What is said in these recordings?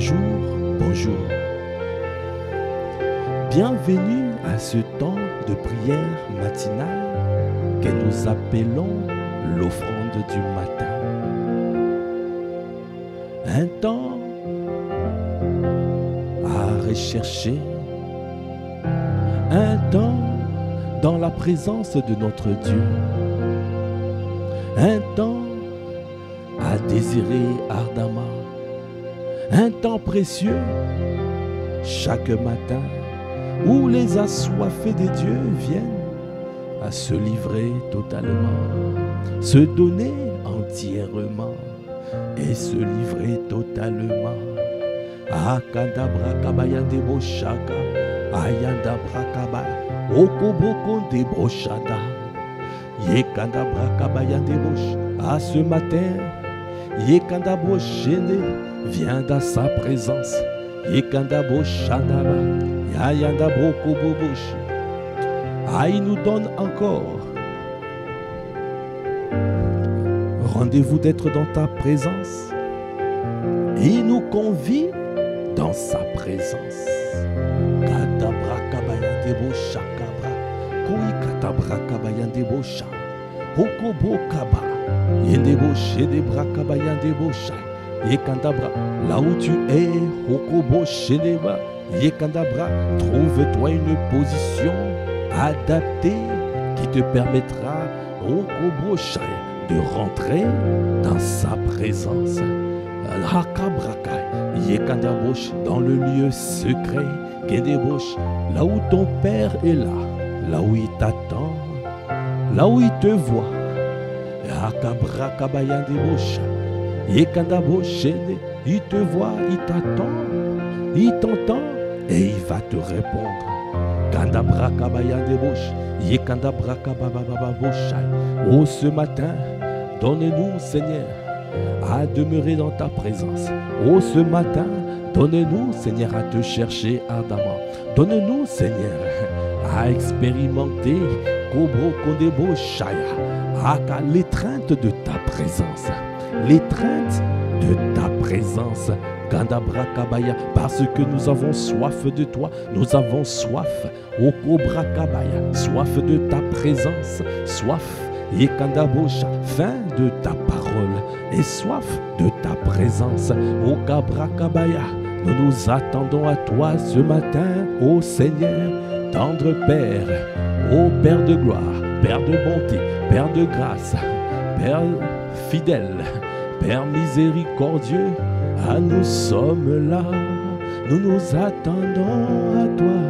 Bonjour, bonjour. Bienvenue à ce temps de prière matinale que nous appelons l'offrande du matin. Un temps à rechercher, un temps dans la présence de notre Dieu, un temps à désirer ardemment, un temps précieux chaque matin où les assoiffés de Dieu viennent à se livrer totalement, se donner entièrement et se livrer totalement. Akanda brakabaya de boshaka, ayanda brakabaya, okoboko de brochada, yekanda brakabaya de bosh. À ce matin, yekanda brochene vient dans sa présence, yekanda boshanaba, yayanda brokoboboshi. Il nous donne encore rendez-vous d'être dans ta présence. Il nous convie dans sa présence. Kadabra kabayandebo shakabra, koikadabra kabayandebo sha, hokobo kaba, yendebo shedebra kabayandebo sha, yekandabra. Là où tu es, hokobo shedeba, yekandabra, trouve-toi une position adaptée qui te permettra, hokobo sha, de rentrer dans sa présence. Dans le lieu secret, là où ton Père est là où il t'attend, là où il te voit. Il te voit, il t'attend, il t'entend et il va te répondre. Oh, ce matin, donne-nous, Seigneur, à demeurer dans ta présence. Oh, ce matin, donne-nous, Seigneur, à te chercher ardemment. Donne-nous, Seigneur, à expérimenter l'étreinte de ta présence. L'étreinte de ta présence. Parce que nous avons soif de toi, nous avons soif, soif de ta présence, soif, faim de ta parole et soif de ta présence. Nous nous attendons à toi ce matin, ô Seigneur, tendre Père, ô Père de gloire, Père de bonté, Père de grâce, Père fidèle, Père miséricordieux. Nous sommes là, nous nous attendons à toi.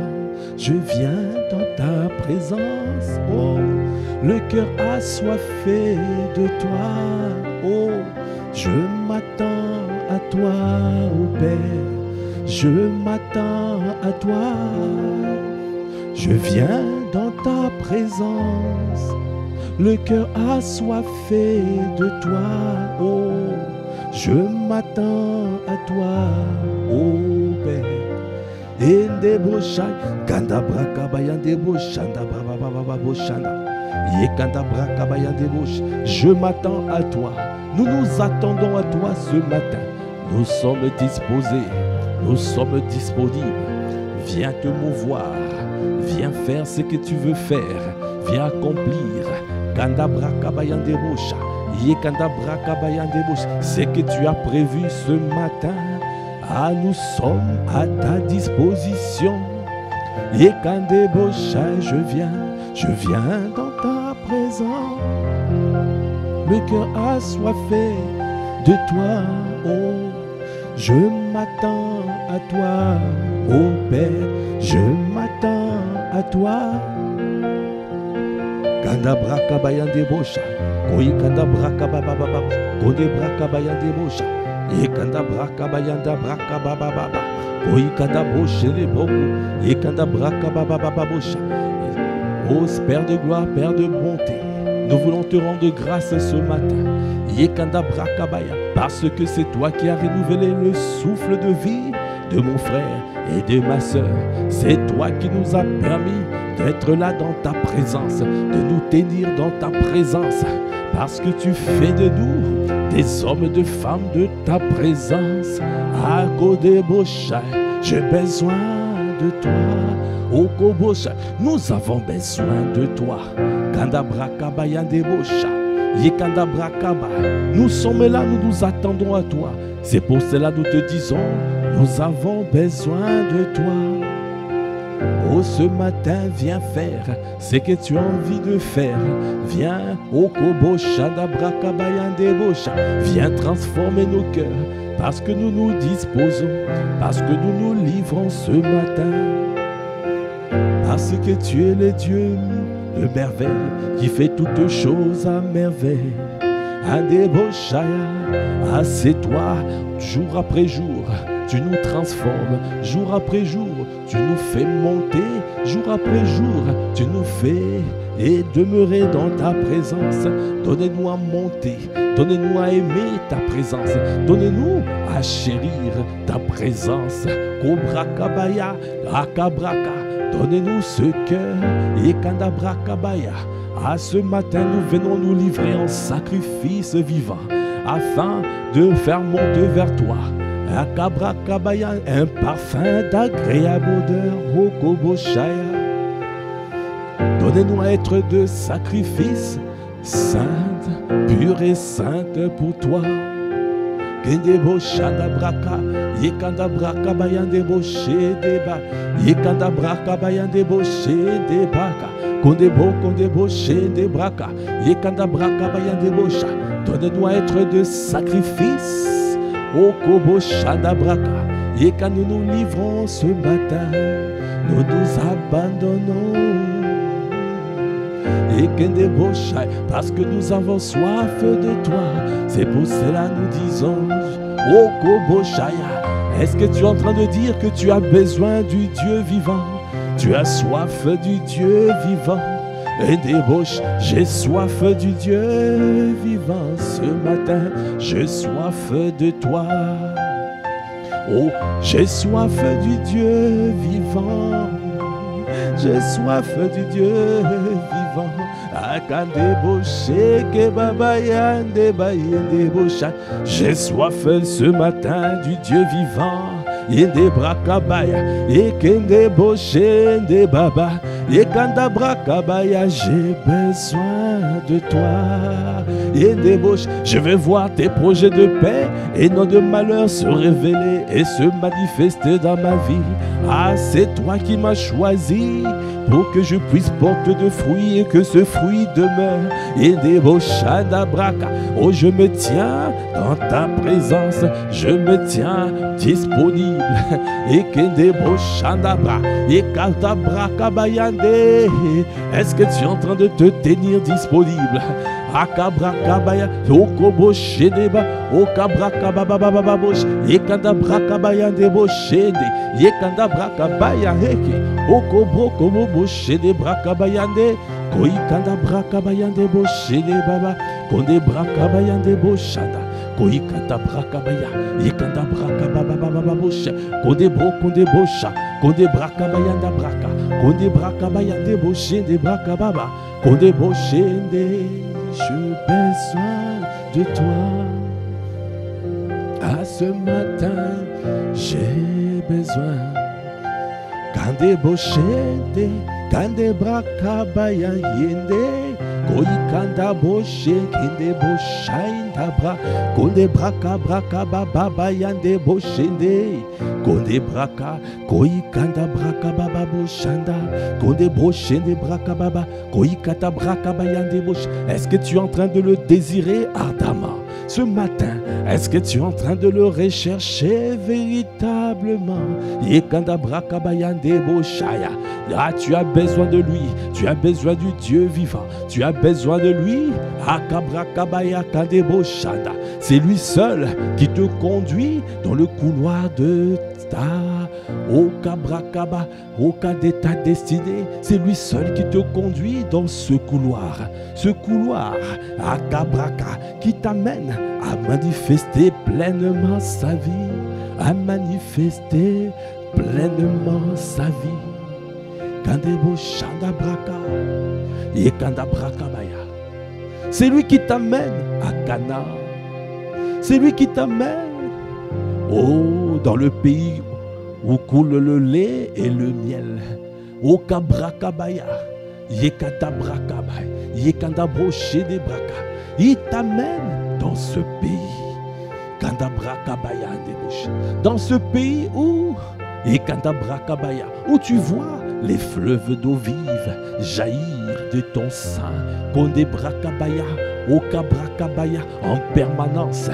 Je viens dans ta présence, oh, le cœur assoiffé de toi, oh, je m'attends à toi, oh Père, je m'attends à toi. Je viens dans ta présence, le cœur assoiffé de toi, oh, je m'attends à toi, oh Père. Je m'attends à toi. Nous nous attendons à toi ce matin. Nous sommes disposés, nous sommes disponibles. Viens te mouvoir, viens faire ce que tu veux faire, viens accomplir. Ce que tu as prévu ce matin, nous sommes à ta disposition. Je viens dans ta présence, le cœur assoiffé de toi, oh, je m'attends à toi, oh Père, je m'attends à toi. Kanda braka bayande bosha, koi kanda braka baba baba, kode braka bayande bosha, ye kanda braka bayanda braka baba baba, koi kanda boshe le boku, ye kanda braka baba baba bosha. Ô Père de gloire, Père de bonté, nous voulons te rendre grâce ce matin, ye kanda braka baya, parce que c'est toi qui as renouvelé le souffle de vie de mon frère et de ma sœur. C'est toi qui nous as permis d'être là dans ta présence, de nous tenir dans ta présence, parce que tu fais de nous des hommes et de femmes de ta présence. À Kodeboshai, j'ai besoin de toi. Au Koboshai, nous avons besoin de toi. Kandabrakaba Yandebosha, Yekandabrakaba, nous sommes là, nous nous attendons à toi. C'est pour cela nous te disons, nous avons besoin de toi. Oh, ce matin, viens faire ce que tu as envie de faire. Viens, oh Kobosha, Dabrakaba Yandebosha, viens transformer nos cœurs. Parce que nous nous disposons, parce que nous nous livrons ce matin. Parce que tu es le Dieu de merveille, qui fait toutes choses à merveille. Andeboshaya, c'est toi, jour après jour, tu nous transformes, jour après jour, tu nous fais monter, jour après jour, tu nous fais et demeurer dans ta présence. Donnez-nous à monter, donnez-nous à aimer ta présence, donnez-nous à chérir ta présence. Kobrakabaya, Rakabraka, donnez-nous ce cœur, et Kandabrakabaya. À ce matin, nous venons nous livrer en sacrifice vivant, afin de faire monter vers toi Akabrakabaya, un parfum d'agréable odeur, Okoboshaya. Donnez-nous à être de sacrifice sainte, pure et sainte pour toi. Kendeboshadabraka, Yekandabrakabaya deba, Yekandabrakabaya debaka, Kondebo Shedebraka, Yekandabrakabaya debosha. Donnez-nous à être de sacrifice, Okoboshadabraka, et quand nous nous livrons ce matin, nous nous abandonnons. Et Kendeboshai, parce que nous avons soif de toi, c'est pour cela nous disons, Okoboshaya. Est-ce que tu es en train de dire que tu as besoin du Dieu vivant? Tu as soif du Dieu vivant. Et débauche, j'ai soif du Dieu vivant ce matin, j'ai soif de toi. Oh, j'ai soif du Dieu vivant, j'ai soif du Dieu vivant. J'ai soif ce matin du Dieu vivant. Yendebrakabaya, Yekendeboche baba, Yekandabrakabaya, j'ai besoin de toi. Yendeboche, je vais voir tes projets de paix et non de malheur se révéler et se manifester dans ma vie. Ah, c'est toi qui m'as choisi pour que je puisse porter de fruits et que ce fruit demeure. Yendeboshadabraka, oh, je me tiens dans ta présence, je me tiens disponible. Est-ce que tu es en train de te tenir disponible? Akabrakabaya, Okoboshedeba, Okabrakabababababos, Yekandabrakabaya deboshede, Yekandabrakabaya heke, Okobrokoboboshedebrakabaya. Koikandabrakabaya deboshede baba, Kondebrakabaya deboshada. Koikata brakabaya, yekanda brakabababababosha, kondebosha, kondebrakabaya da braka, kondebrakabaya deboshe de brakababa, kondeboshende. J'ai besoin de toi. À ce matin, j'ai besoin. Kandeboshende, kandebrakabaya yende. Koikanda boshe, kende boshainda bra, konde braka braka baba yande boshende, konde braka, koikanda braka baba boshanda, konde boshende braka baba, koikata braka bayande bosh. Est-ce que tu es en train de le désirer ardemment ce matin? Est-ce que tu es en train de le rechercher véritablement? Yekanda braka bayande boshaya. Ah, tu as besoin de lui, tu as besoin du Dieu vivant, tu as besoin de lui. Akabrakabaya kadeboshada. C'est lui seul qui te conduit dans le couloir de ta Okabrakaba, Oka de ta destinée. C'est lui seul qui te conduit dans ce couloir Akabraka, qui t'amène à manifester pleinement sa vie, à manifester pleinement sa vie. C'est lui qui t'amène à Cana. C'est lui qui t'amène. Oh, dans le pays où coule le lait et le miel. Oh, Kabrakabaya. Yekadabrakabaya. Yekandabrochedebraka. Il t'amène dans ce pays. Kandabrakabaya debouche. Dans ce pays où Yekandabrakabaya, où tu vois les fleuves d'eau vive jaillir de ton sein. Kondebrakabaya, Okabrakabaya, en permanence.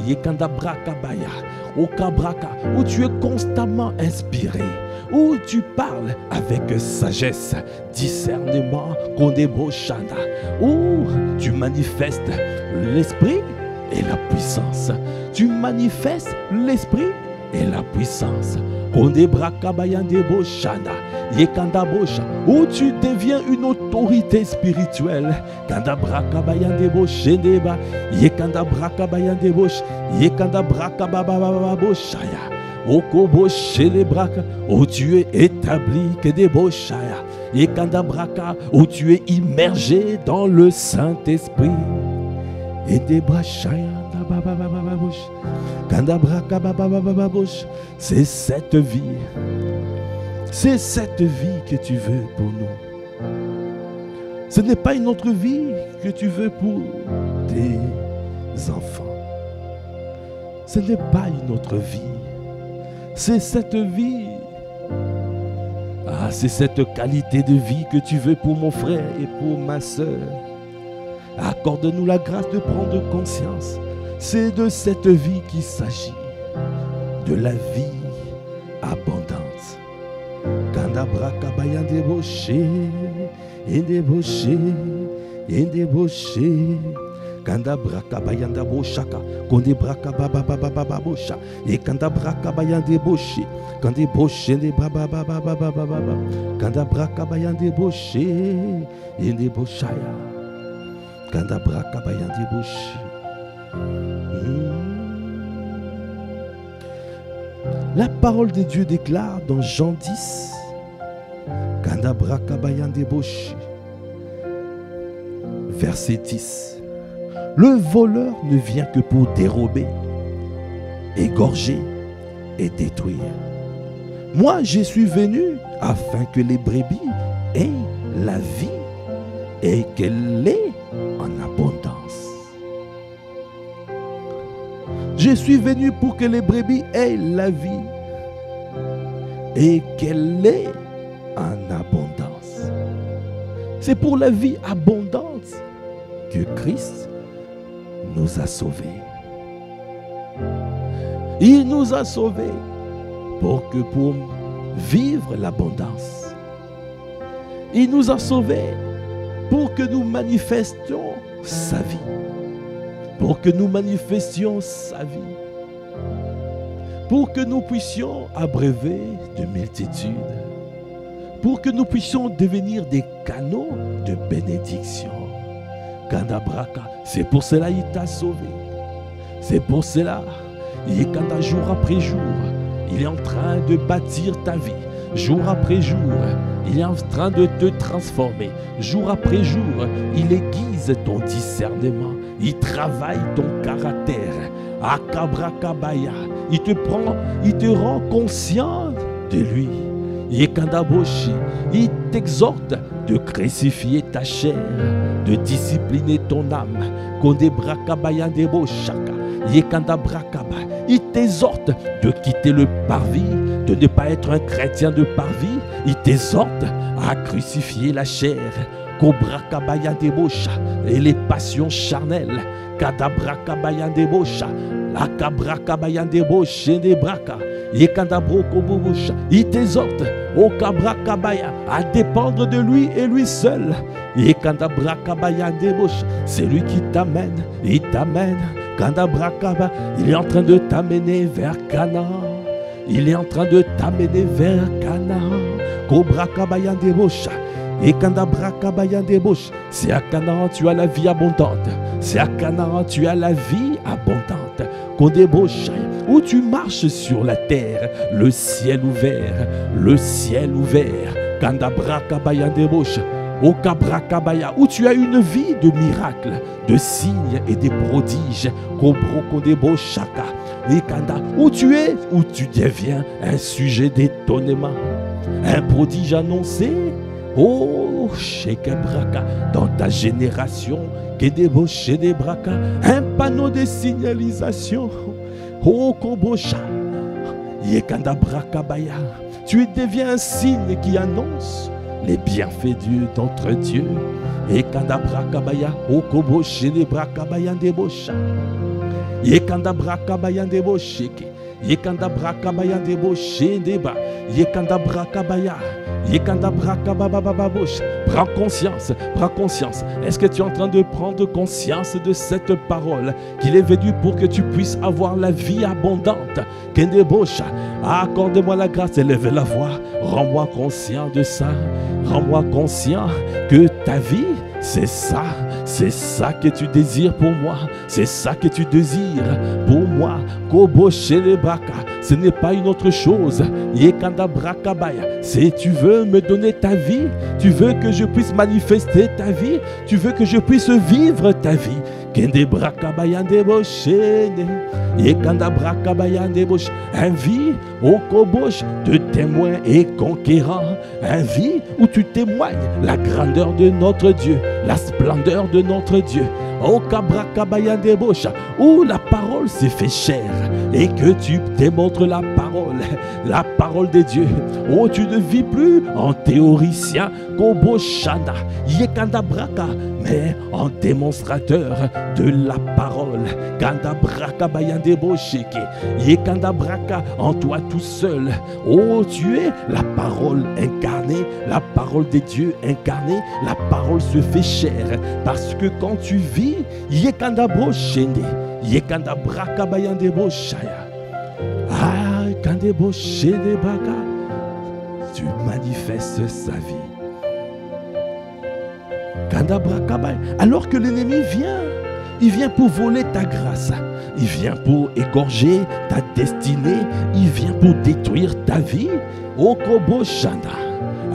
Yekandabrakabaya, Okabraka, où tu es constamment inspiré, où tu parles avec sagesse, discernement, Kondeboshana, où tu manifestes l'esprit et la puissance. Tu manifestes l'esprit et la puissance. Kondebrakabaya-deboshana, Yekandabosha, où tu deviens une autorité spirituelle. Kandabrakabayandebosheneba, Yekandabrakabayandebosh, Yekandabrakababababoshaya, Okoboshenebraka, où tu es établi, Kedeboshaya, Yekandabraka, où tu es immergé dans le Saint-Esprit. Et des brachaya. C'est cette vie. C'est cette vie que tu veux pour nous. Ce n'est pas une autre vie que tu veux pour tes enfants. Ce n'est pas une autre vie. C'est cette vie. Ah, c'est cette qualité de vie que tu veux pour mon frère et pour ma soeur. Accorde-nous la grâce de prendre conscience. C'est de cette vie qu'il s'agit, de la vie abondante. Kandabrakabayan deboché, endeboché, endeboché. Kandabrakabayan debochaka, kondebrakababababababocha, et kandabrakabayan deboché, kandeboché debababababababa, kandabrakabayan deboché, endebochaya, kandabrakabayan deboché. La parole de Dieu déclare dans Jean 10, verset 10, le voleur ne vient que pour dérober, égorger et détruire. Moi, je suis venu afin que les brebis aient la vie et qu'elle l'ait en abondance. Je suis venu pour que les brebis aient la vie et qu'elle l'ait en abondance. C'est pour la vie abondante que Christ nous a sauvés. Il nous a sauvés pour vivre l'abondance. Il nous a sauvés pour que nous manifestions sa vie. Pour que nous manifestions sa vie, pour que nous puissions abreuver de multitudes, pour que nous puissions devenir des canaux de bénédiction. Kandabraka, c'est pour cela qu'il t'a sauvé. C'est pour cela, Yekanda, jour après jour, il est en train de bâtir ta vie. Jour après jour, il est en train de te transformer. Jour après jour, il aiguise ton discernement. Il travaille ton caractère. Akabrakabaya. Il te rend conscient de lui. Yekandaboshi. Il t'exhorte de crucifier ta chair, de discipliner ton âme. Kondebrakabayan deboshaka. Yekandabrakaba. Il t'exhorte de quitter le parvis, de ne pas être un chrétien de parvis. Il t'exhorte à crucifier la chair. Kobrakabayan debosha, et les passions charnelles. Kadabrakabayan debosha, la kabrakabayan debosha, debraka, yekandabrokobousha. Il t'exhorte, au kabrakabaya, à dépendre de lui et lui seul. Yekandabrakabaya debosha, c'est lui qui t'amène, il t'amène. Kandabrakaba, il est en train de t'amener vers Canaan. Il est en train de t'amener vers Canaan. Kobrakabayan debosha. Et Kandabrakabayan debosh, c'est à Canaan tu as la vie abondante. C'est à Canaan tu as la vie abondante. Kondebosh, où tu marches sur la terre, le ciel ouvert, le ciel ouvert. Kandabrakabayan debosh, au Kabrakabaya, où tu as une vie de miracles, de signes et des prodiges, Kobrokondebo Shaka, où tu es, où tu deviens un sujet d'étonnement, un prodige annoncé, oh Shekebraka, dans ta génération, Kedebo Shedebraka, un panneau de signalisation, oh Kobosha, Yekanda Brakabaya, tu deviens un signe qui annonce les bienfaits de notre Dieu. Yekanda Brakabaya, Okobo Shedebrakabaya Debosha. Yekanda Brakabaya Debosheke. Yekanda Brakabaya Deboshedeba. Yekanda Brakabaya. Yekanda Brakababababosh. Prends conscience. Est-ce que tu es en train de prendre conscience de cette parole qu'il est venu pour que tu puisses avoir la vie abondante? Kendebosha. Accorde-moi la grâce, élève la voix. Rends-moi conscient de ça. Rends-moi conscient que ta vie, c'est ça que tu désires pour moi, c'est ça que tu désires pour moi. Kobo Shelebaka, ce n'est pas une autre chose. Yekanda Brakabaya, si tu veux me donner ta vie, tu veux que je puisse manifester ta vie, tu veux que je puisse vivre ta vie. Kende Brakabaya Deboshene, Yekanda Brakabaya Debosh, un vie au Kobosh de témoin et conquérant, un vie où tu témoignes la grandeur de notre Dieu, la splendeur de notre Dieu. Au Kabrakabaya Debosha, où la parole s'est fait chair et que tu démontres la parole de Dieu. Oh, tu ne vis plus en théoricien, Koboshana, Yekanda Braka, mais en démonstrateur de la parole. Kanda Brakabaya Debosheke, Yekanda Braka, en toi tout seul. Oh, tu es la parole incarnée, la parole de Dieu incarnée, la parole se fait chair. Parce que quand tu vis, Yekanda Broshende, Yekanda Brakabaya Deboshaya, ah, Kandebo Shedebaka, tu manifestes sa vie. Kanda Brakabaya, alors que l'ennemi vient, il vient pour voler ta grâce. Il vient pour égorger ta destinée. Il vient pour détruire ta vie. Okobo Shanda.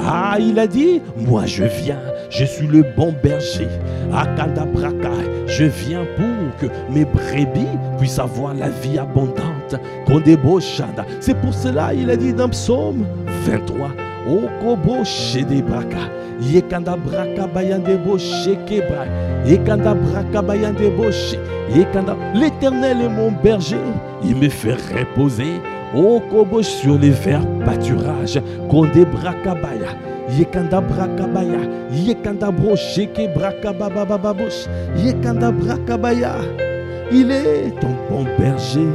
Ah, il a dit, moi je viens, je suis le bon berger. Akanda Braka, je viens pour que mes brebis puissent avoir la vie abondante. Kondebo Shanda. C'est pour cela, il a dit dans Psaume 23, Okobo Shedebraka. Yekanda Braka Bayandebo Shekebra. Yekanda Braka Bayandebo She. Yekanda. L'Éternel est mon berger, il me fait reposer. Au Kobosh sur les verts pâturages. Konde Brakabaya. Yekanda Brakabaya. Yekanda Brosheke Brakababababosh. Yekanda Brakabaya. Il est ton bon berger.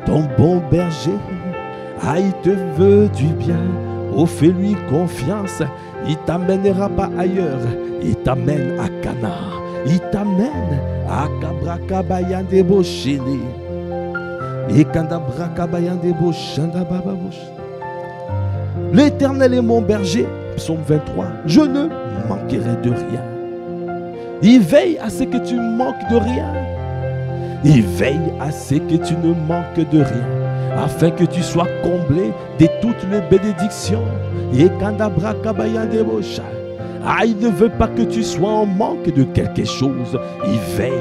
Ton bon berger. Ah, il te veut du bien. Oh, fais-lui confiance. Il ne t'amènera pas ailleurs. Il t'amène à Cana. Il t'amène à Kabrakabaya Deboshene. L'Éternel est mon berger, psaume 23, je ne manquerai de rien. Il veille à ce que tu manques de rien. Il veille à ce que tu ne manques de rien, afin que tu sois comblé de toutes les bénédictions. Ah, il ne veut pas que tu sois en manque de quelque chose. Il veille.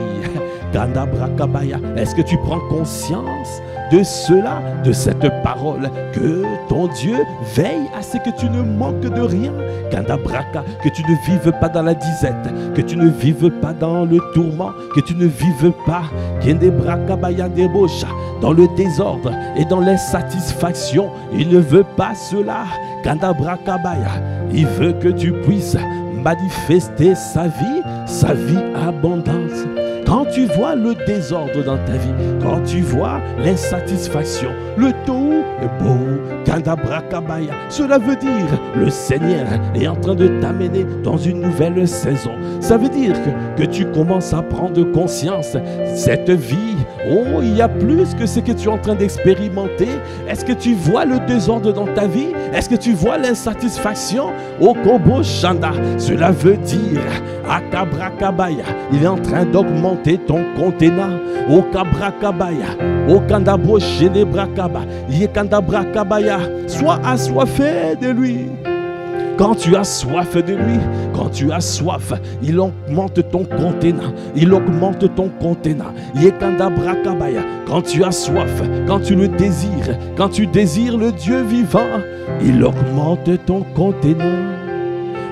Est-ce que tu prends conscience de cela, de cette parole, que ton Dieu veille à ce que tu ne manques de rien? Que tu ne vives pas dans la disette, que tu ne vives pas dans le tourment, que tu ne vives pas dans le désordre et dans l'insatisfaction. Il ne veut pas cela. Il veut que tu puisses manifester sa vie abondante. Quand tu vois le désordre dans ta vie, quand tu vois l'insatisfaction, le tohu et bohu, Kandabrakabaya, cela veut dire le Seigneur est en train de t'amener dans une nouvelle saison. Ça veut dire que tu commences à prendre conscience. Cette vie, oh, il y a plus que ce que tu es en train d'expérimenter. Est-ce que tu vois le désordre dans ta vie? Est-ce que tu vois l'insatisfaction? Oh, Kobo Shanda, cela veut dire Akabrakabaya, il est en train d'augmenter ton contenant. Au Kabrakabaya, au Kandabo Shelebrakaba, Yekandabrakabaya, sois assoiffé de lui. Quand tu as soif de lui, quand tu as soif, il augmente ton contenant. Il augmente ton contenant. Yekandabrakabaya. Quand tu as soif, quand tu le désires, quand tu désires le Dieu vivant, il augmente ton contenant.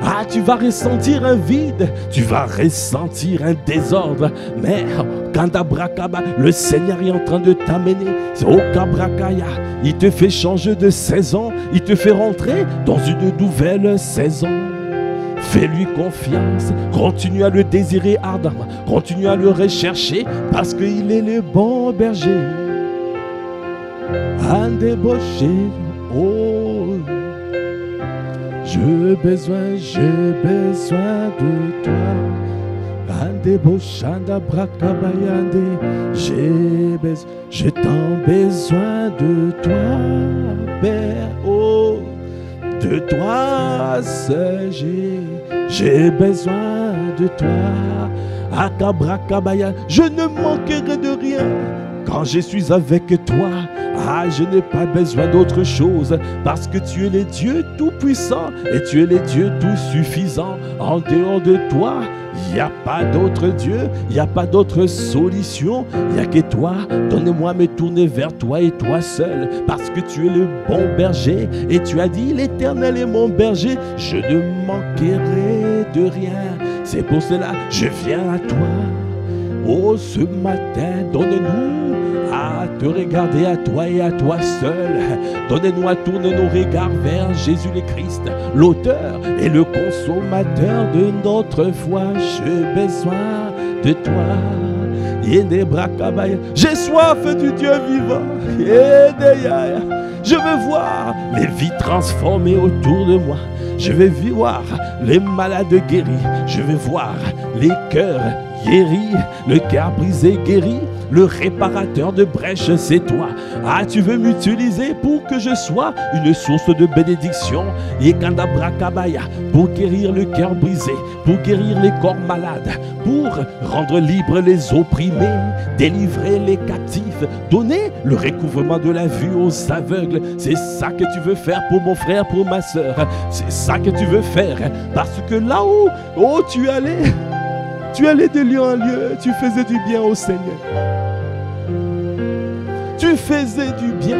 Ah, tu vas ressentir un vide, tu vas ressentir un désordre, mais Kandabrakaba, le Seigneur est en train de t'amener au Kabrakaya. Il te fait changer de saison, il te fait rentrer dans une nouvelle saison. Fais-lui confiance, continue à le désirer ardemment, continue à le rechercher parce qu'il est le bon berger. Un débauché, oh. J'ai besoin de toi. Ande boshanda brakabayande. J'ai tant besoin de toi, Père. Oh, de toi seul j'ai besoin de toi. Akabrakabaya, je ne manquerai de rien quand je suis avec toi. Ah, je n'ai pas besoin d'autre chose parce que tu es le Dieu tout-puissant et tu es le Dieu tout-suffisant. En dehors de toi, il n'y a pas d'autre Dieu, il n'y a pas d'autre solution. Il n'y a que toi. Donne-moi me tourner vers toi et toi seul parce que tu es le bon berger. Et tu as dit, l'Éternel est mon berger, je ne manquerai de rien. C'est pour cela que je viens à toi. Oh, ce matin, donne-nous à te regarder à toi et à toi seul. Donne-nous à tourner nos regards vers Jésus le Christ, l'auteur et le consommateur de notre foi. J'ai besoin de toi. J'ai soif du Dieu vivant. Je veux voir les vies transformées autour de moi. Je veux voir les malades guéris. Je veux voir les cœurs guéris, le cœur brisé guéri. Le réparateur de brèches, c'est toi. Ah, tu veux m'utiliser pour que je sois une source de bénédiction. Yekandabrakabaya, pour guérir le cœur brisé, pour guérir les corps malades, pour rendre libres les opprimés, délivrer les captifs, donner le recouvrement de la vue aux aveugles. C'est ça que tu veux faire pour mon frère, pour ma soeur. C'est ça que tu veux faire. Parce que là-haut, oh, tu allais de lieu en lieu, tu faisais du bien au Seigneur. Tu faisais du bien.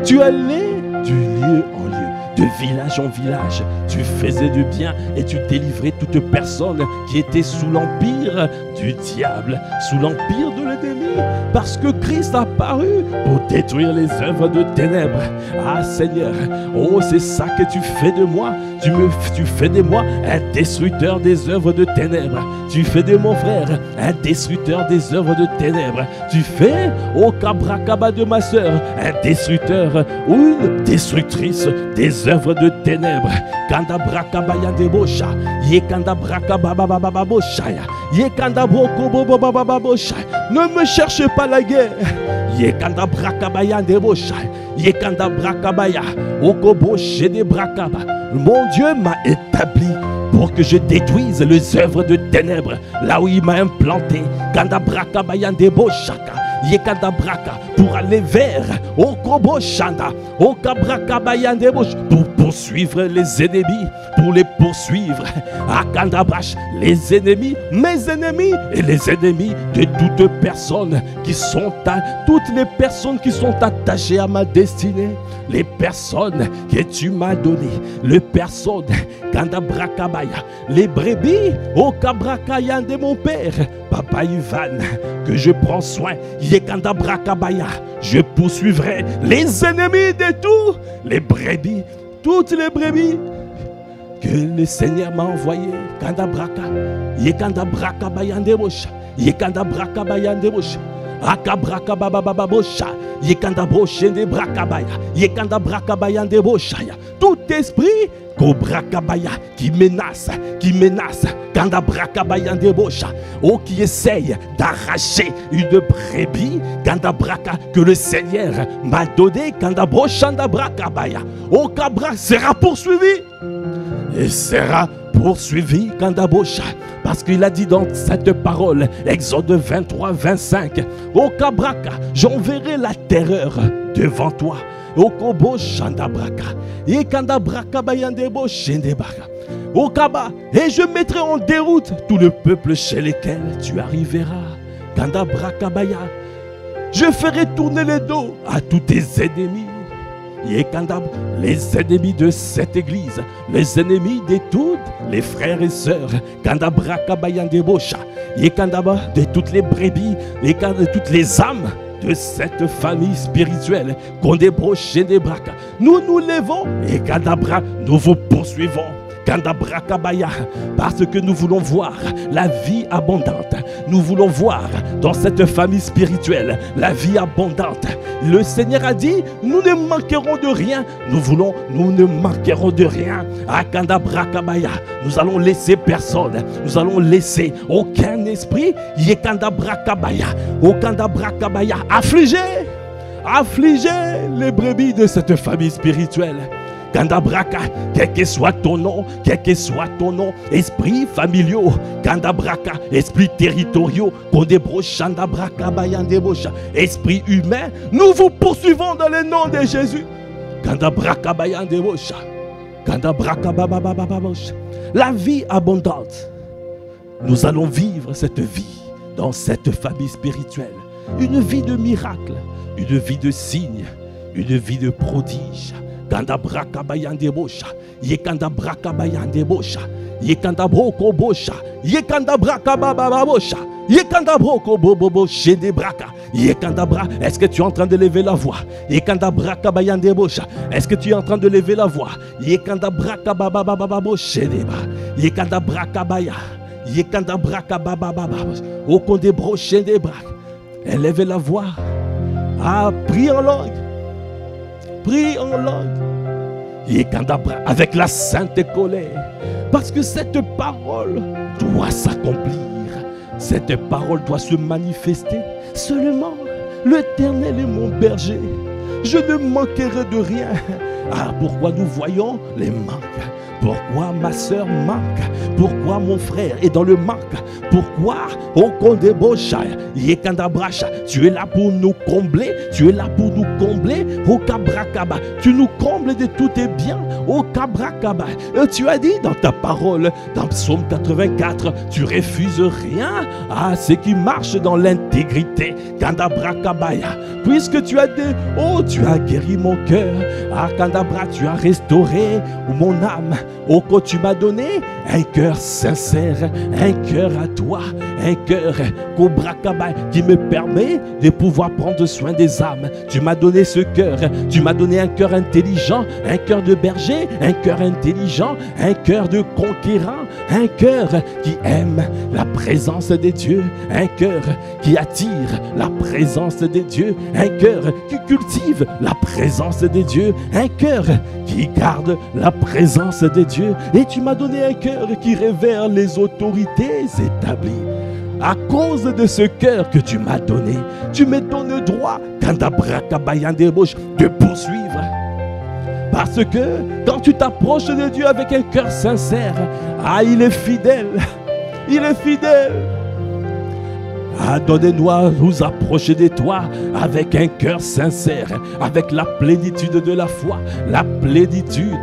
Tu allais du lieu en lieu, de village en village. Tu faisais du bien et tu délivrais toute personne qui était sous l'empire du diable, sous l'empire de l'ennemi. Parce que Christ a paru pour détruire les œuvres de ténèbres. Ah Seigneur, oh c'est ça que tu fais de moi. Tu fais de moi un destructeur des œuvres de ténèbres. Tu fais de mon frère un destructeur des œuvres de ténèbres. Tu fais, oh Kabrakaba de ma soeur, un destructeur ou une destructrice des œuvres de ténèbres. Kanda brakabaya debosha, yekanda brakabababababosha, yekanda brokobobabababosha. Ne me cherche pas la guerre. Yekanda brakabaya debosha, yekanda brakabaya, okoboshe de brakaba. Mon Dieu m'a établi pour que je détruise les œuvres de ténèbres là où il m'a implanté. Kanda brakabaya deboshaka. Yekadabraka, pour aller vers Okoboshanda, Okabrakabayandebosh, pour poursuivre les ennemis, pour les poursuivre. Akandabrash, les ennemis, mes ennemis et les ennemis de toutes personnes qui sont toutes les personnes qui sont attachées à ma destinée, les personnes que tu m'as données, les personnes Kandabrakabaya, les brebis Okabrakayande de mon père, Papa Ivan, que je prends soin. Yekandabrakabaya, je poursuivrai les ennemis de tous les brebis, toutes les brebis que le Seigneur m'a envoyées. Kandabraka, Yekandabrakabaya-ndebosha, Yekandabrakabaya-ndebosha, Akabrakababababosha, Yekandabroshende-brakabaya, Yekandabrakabaya-ndebosha. Tout esprit Kobrakabaya qui menace, Kandabrakabaya ndebosha, oh qui essaye d'arracher une brebis, Kandabraka que le Seigneur m'a donné, Kandabroshanda brakabaya, oh Kabra sera poursuivi et sera poursuivis, Kandabosha, parce qu'il a dit dans cette parole, Exode 23, 25, au Kabraka, j'enverrai la terreur devant toi. Au Kobo Chandabraka, et Kandabraka Bayandebo Shendebaka, au Kaba, et je mettrai en déroute tout le peuple chez lesquels tu arriveras. Kandabraka Baya, je ferai tourner les dos à tous tes ennemis. Les ennemis de cette église, les ennemis de toutes les frères et sœurs, Kandabraka Bayandebosha, de toutes les brebis, de toutes les âmes de cette famille spirituelle, nous nous levons et Kandabra, nous vous poursuivons. Kandabrakabaya, parce que nous voulons voir la vie abondante. Nous voulons voir dans cette famille spirituelle la vie abondante. Le Seigneur a dit, nous ne manquerons de rien. Nous ne manquerons de rien. À Kandabrakabaya, nous allons laisser personne. Nous allons laisser aucun esprit. Yekandabrakabaya, au Kandabrakabaya, affliger les brebis de cette famille spirituelle. Kandabraka, quel que soit ton nom, esprit familiaux, Kandabraka, esprit territoriaux, Kondebro Chandabraka Bayandebosha, esprit humain, nous vous poursuivons dans le nom de Jésus. Kandabraka Bayandebosha, Kandabraka Bababababosha, la vie abondante. Nous allons vivre cette vie dans cette famille spirituelle, une vie de miracles, une vie de signes, une vie de prodiges. Kandabraka Bayandebosha, Yekandabraka Bayandebosha, Yekandabroko Bosha, Yekandabraka Bababosha, Yekandabroko Bobobo Shedebraka, Yekandabra. Est-ce que tu es en train de lever la voix? Yekandabraka Bayandebosha. Est-ce que tu es en train de lever la voix? Yekandabraka Babababo Shedeba, Yekandabraka Baya, Yekandabraka Babababo, Okondebro Shedebrak. Élevez la voix. Ah, prie en langue. Prie en langue, avec la sainte colère, parce que cette parole doit s'accomplir, cette parole doit se manifester. Seulement, l'Éternel est mon berger, je ne manquerai de rien. Ah, pourquoi nous voyons les manques? Pourquoi ma soeur manque? Pourquoi mon frère est dans le manque? Pourquoi au Kondebosha, Yekandabracha, tu es là pour nous combler, tu es là pour nous combler, au Kabrakaba, tu nous combles de tous tes biens, au Kabrakaba. Tu as dit dans ta parole, dans Psaume 84, tu refuses rien à ce qui marche dans l'intégrité, Kandabrakabaya, puisque tu as dit, oh, tu as guéri mon cœur, ah, Kandabra, tu as restauré mon âme. Oh, que tu m'as donné un cœur sincère, un cœur à toi, un cœur qui me permet de pouvoir prendre soin des âmes. Tu m'as donné ce cœur, tu m'as donné un cœur intelligent, un cœur de berger, un cœur intelligent, un cœur de conquérant, un cœur qui aime la présence de Dieu, un cœur qui attire la présence de Dieu, un cœur qui cultive la présence de Dieu, un cœur qui garde la présence de Dieu. Et tu m'as donné un cœur qui révère les autorités établies. À cause de ce cœur que tu m'as donné, tu me donnes droit, de poursuivre. Parce que quand tu t'approches de Dieu avec un cœur sincère, ah, il est fidèle. Il est fidèle. Ah, donne-nous à nous approcher de toi avec un cœur sincère, avec la plénitude de la foi, la plénitude.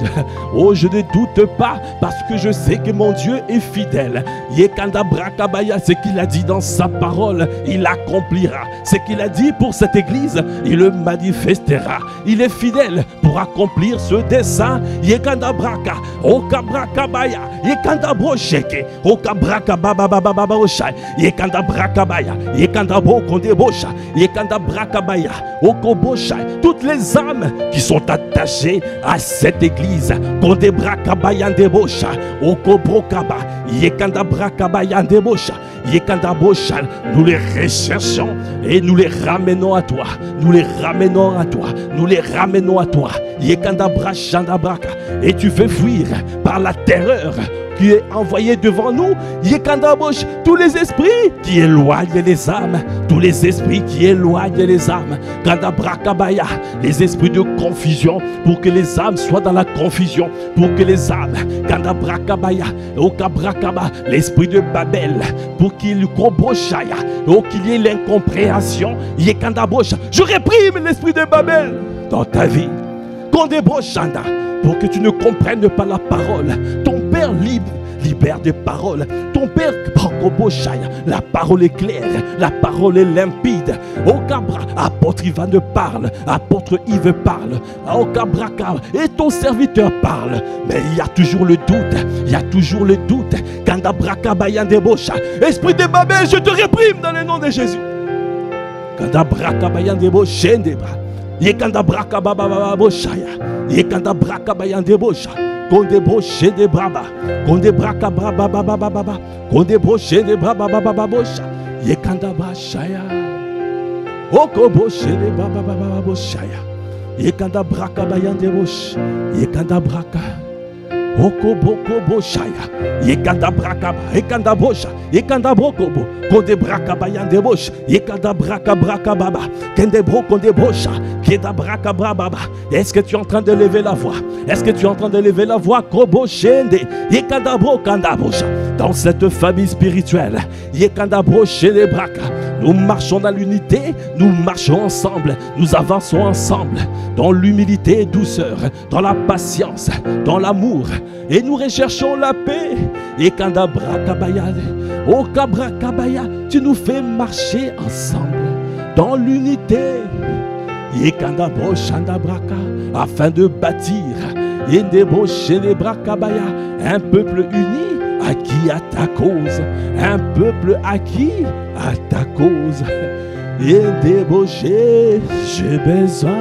Oh, je ne doute pas parce que je sais que mon Dieu est fidèle. Yekandabrakabaya, ce qu'il a dit dans sa parole, il accomplira. Ce qu'il a dit pour cette église, il le manifestera. Il est fidèle pour accomplir ce dessein. Yekandabraka, Okabrakabaya, Yekandabrosheke, Okabrakabababababosha, Yekandabrakabaya. Yekandabo Kondebosha, Yekandabrakabaya, Okobosha, toutes les âmes qui sont attachées à cette église, Kondebrakabaya Ndebosha, Okobrokaba, Yekandabrakabaya Ndebosha, Yekandabosha, nous les recherchons et nous les ramenons à toi, nous les ramenons à toi, nous les ramenons à toi, Yekandabrachandabraka, et tu fais fuir par la terreur qui est envoyé devant nous. Yekandabosh, tous les esprits qui éloignent les âmes, tous les esprits qui éloignent les âmes. Kandabrakabaya, les esprits de confusion, pour que les âmes soient dans la confusion, pour que les âmes, Kandabrakabaya, Okabrakaba, l'esprit de Babel, pour qu'il Kobroshaya, qu'il y ait l'incompréhension. Yekandabosh, je réprime l'esprit de Babel dans ta vie. Kondebroshanda, pour que tu ne comprennes pas la parole. Ton Père libère des paroles. Ton Père, la parole est claire, la parole est limpide. Au Cabra, apôtre Ivan parle, apôtre Yves parle, au Cabra, et ton serviteur parle. Mais il y a toujours le doute, il y a toujours le doute. Kandabraka Bayandebosha, esprit de Babel, je te réprime dans le nom de Jésus. Kandabraka Bayandebosha, Yekandabraka Bababoshaya, Yekandabraka Bayandebosha. Konde broché de braba, konde braka braba baba baba, konde broché de braba baba babosha, yekanda brashaya, oko broché de braba baba boshaya, yekanda braka bayande bosh, yekanda braka, oko boko boshaya, yekanda braka, yekanda bosha, yekanda broko bo, konde braka bayande bosh, yekanda braka braka baba, kende bro konde bosha. Est-ce que tu es en train de lever la voix? Est-ce que tu es en train de lever la voix? Dans cette famille spirituelle, nous marchons dans l'unité, nous marchons ensemble, nous avançons ensemble, dans l'humilité et douceur, dans la patience, dans l'amour, et nous recherchons la paix. Tu nous fais marcher ensemble, dans l'unité. Afin de bâtir un peuple uni acquis à ta cause, un peuple acquis à ta cause. J'ai besoin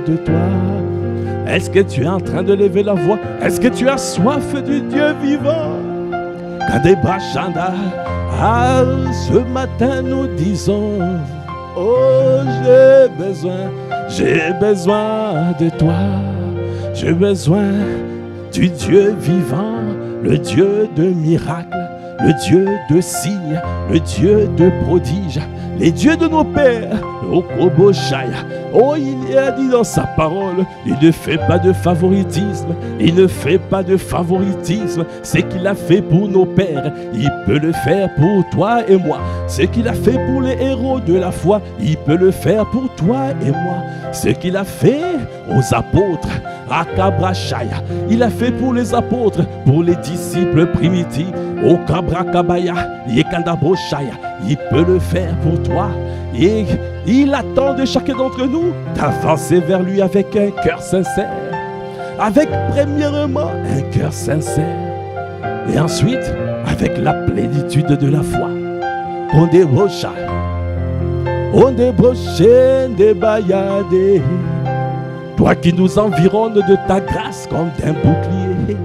de toi. Est-ce que tu es en train de lever la voix? Est-ce que tu as soif du Dieu vivant? Ce matin nous disons: oh, j'ai besoin de toi, j'ai besoin du Dieu vivant, le Dieu de miracles, le Dieu de signes, le Dieu de prodiges, les dieux de nos pères. Oh, il a dit dans sa parole, il ne fait pas de favoritisme, il ne fait pas de favoritisme. Ce qu'il a fait pour nos pères, il peut le faire pour toi et moi. Ce qu'il a fait pour les héros de la foi, il peut le faire pour toi et moi. Ce qu'il a fait aux apôtres, Akabrashaya, il a fait pour les apôtres, pour les disciples primitifs, au Kabrakabaya, Yekandaboshaya, il peut le faire pour toi. Et il attend de chacun d'entre nous d'avancer vers lui avec un cœur sincère. Avec premièrement un cœur sincère. Et ensuite avec la plénitude de la foi. On débrocha. On débroché des bayadés. Toi qui nous environnes de ta grâce comme d'un bouclier.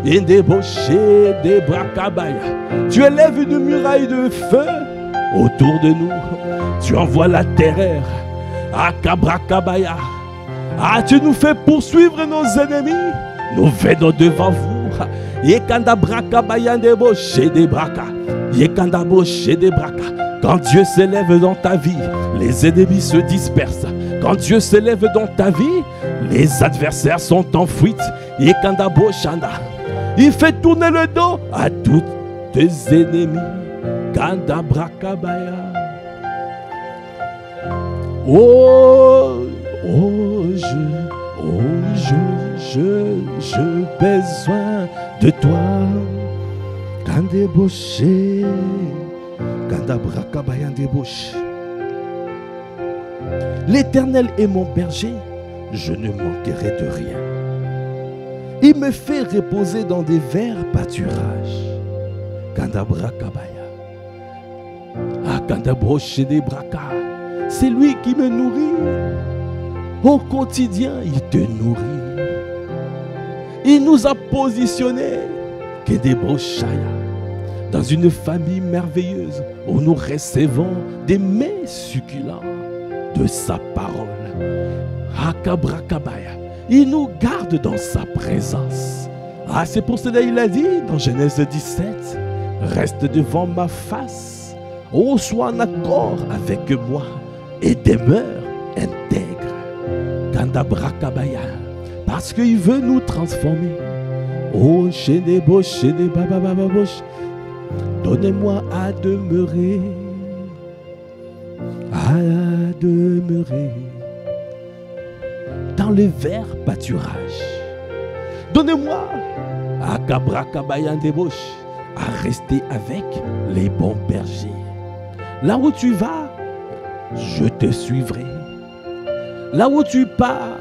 Et débroché des brakabaya. Tu élèves une muraille de feu autour de nous. Tu envoies la terreur. Akabrakabaya. Tu nous fais poursuivre nos ennemis. Nous venons devant vous. Yekandabrakabaya deboché des braka. Yekandaboché des braka. Quand Dieu s'élève dans ta vie, les ennemis se dispersent. Quand Dieu s'élève dans ta vie, les adversaires sont en fuite. Yekandaboshanda. Il fait tourner le dos à tous tes ennemis. Kandabrakabaya. J'ai besoin de toi. Kandeboché, Kandabrakabaya deboché. L'Éternel est mon berger, je ne manquerai de rien. Il me fait reposer dans des verts pâturages. Kandabrakabaya. Kandabroché des braka. C'est lui qui me nourrit. Au quotidien, il te nourrit. Il nous a positionnés dans une famille merveilleuse où nous recevons des mets succulents de sa parole. Akabrakabaya. Il nous garde dans sa présence. Ah, c'est pour cela qu'il a dit dans Genèse 17, reste devant ma face, oh, sois en accord avec moi et demeure intègre. Kandabrakabaya, parce qu'il veut nous transformer. Oh, donnez-moi à demeurer dans le vert pâturage. Donnez-moi à rester avec les bons bergers. Là où tu vas, je te suivrai. Là où tu pars,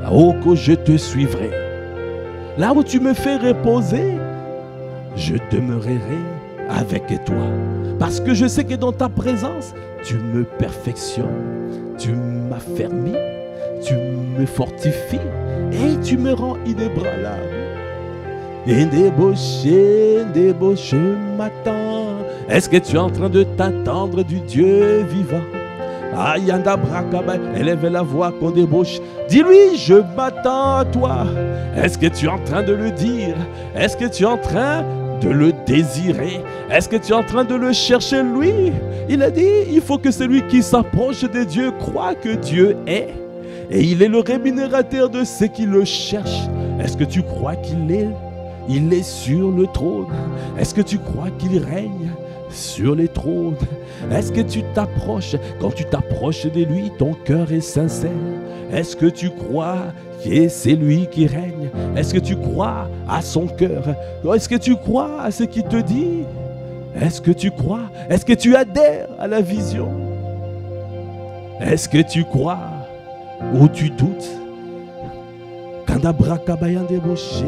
là-haut que je te suivrai. Là où tu me fais reposer, je demeurerai avec toi. Parce que je sais que dans ta présence, tu me perfectionnes, tu m'affermis, tu me fortifies et tu me rends inébranlable. Débauché m'attend. Est-ce que tu es en train de t'attendre du Dieu vivant? Ayanda Brakaba, élève la voix qu'on débauche. Dis-lui, je m'attends à toi. Est-ce que tu es en train de le dire? Est-ce que tu es en train de le désirer? Est-ce que tu es en train de le chercher lui? Il a dit, il faut que celui qui s'approche de Dieu croit que Dieu est. Et il est le rémunérateur de ceux qui le cherchent. Est-ce que tu crois qu'il est? Il est sur le trône. Est-ce que tu crois qu'il règne sur les trônes? Est-ce que tu t'approches? Quand tu t'approches de lui, ton cœur est sincère. Est-ce que tu crois que c'est lui qui règne? Est-ce que tu crois à son cœur? Est-ce que tu crois à ce qu'il te dit? Est-ce que tu crois? Est-ce que tu adhères à la vision? Est-ce que tu crois ou tu doutes? Kanda brakabayan deboche,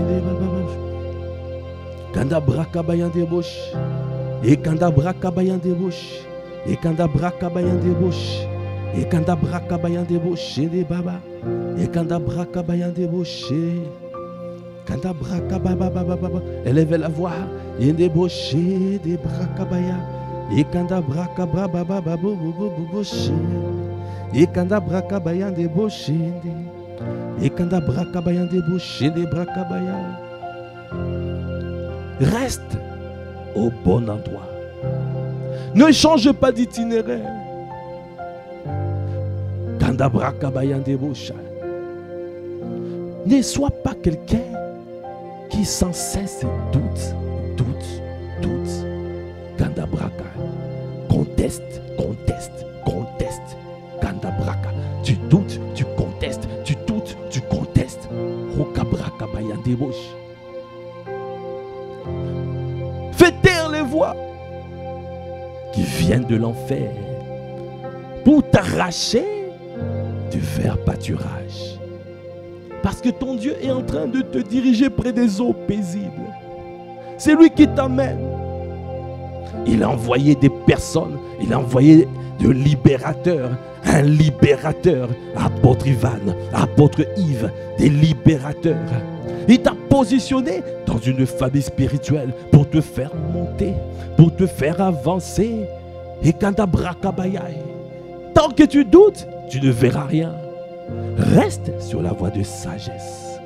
Kanda brakabayan deboche, et Kanda brakabayan deboche, et Kanda brakabayan deboche, et Kanda brakabayan deboche de baba, et Kanda brakabayan deboche, Kanda brakababa, élève la voix, et deboche de brakabaya, et Kanda brakababa boboche, et Kanda brakabayan deboche. Et quand Brakabayan débouché des Brakabaya, reste au bon endroit. Ne change pas d'itinéraire. Quand Brakabayan déboucha, ne sois pas quelqu'un qui sans cesse doute. Quand Braka conteste. Quand Braka, tu doutes, tu contestes. Tu contestes. Fais taire les voix qui viennent de l'enfer pour t'arracher du vert pâturage. Parce que ton Dieu est en train de te diriger près des eaux paisibles. C'est lui qui t'amène. Il a envoyé des personnes, il a envoyé de libérateurs. Un libérateur, apôtre Ivan, apôtre Yves, des libérateurs. Il t'a positionné dans une famille spirituelle pour te faire monter, pour te faire avancer. Et quand tu tant que tu doutes, tu ne verras rien. Reste sur la voie de sagesse.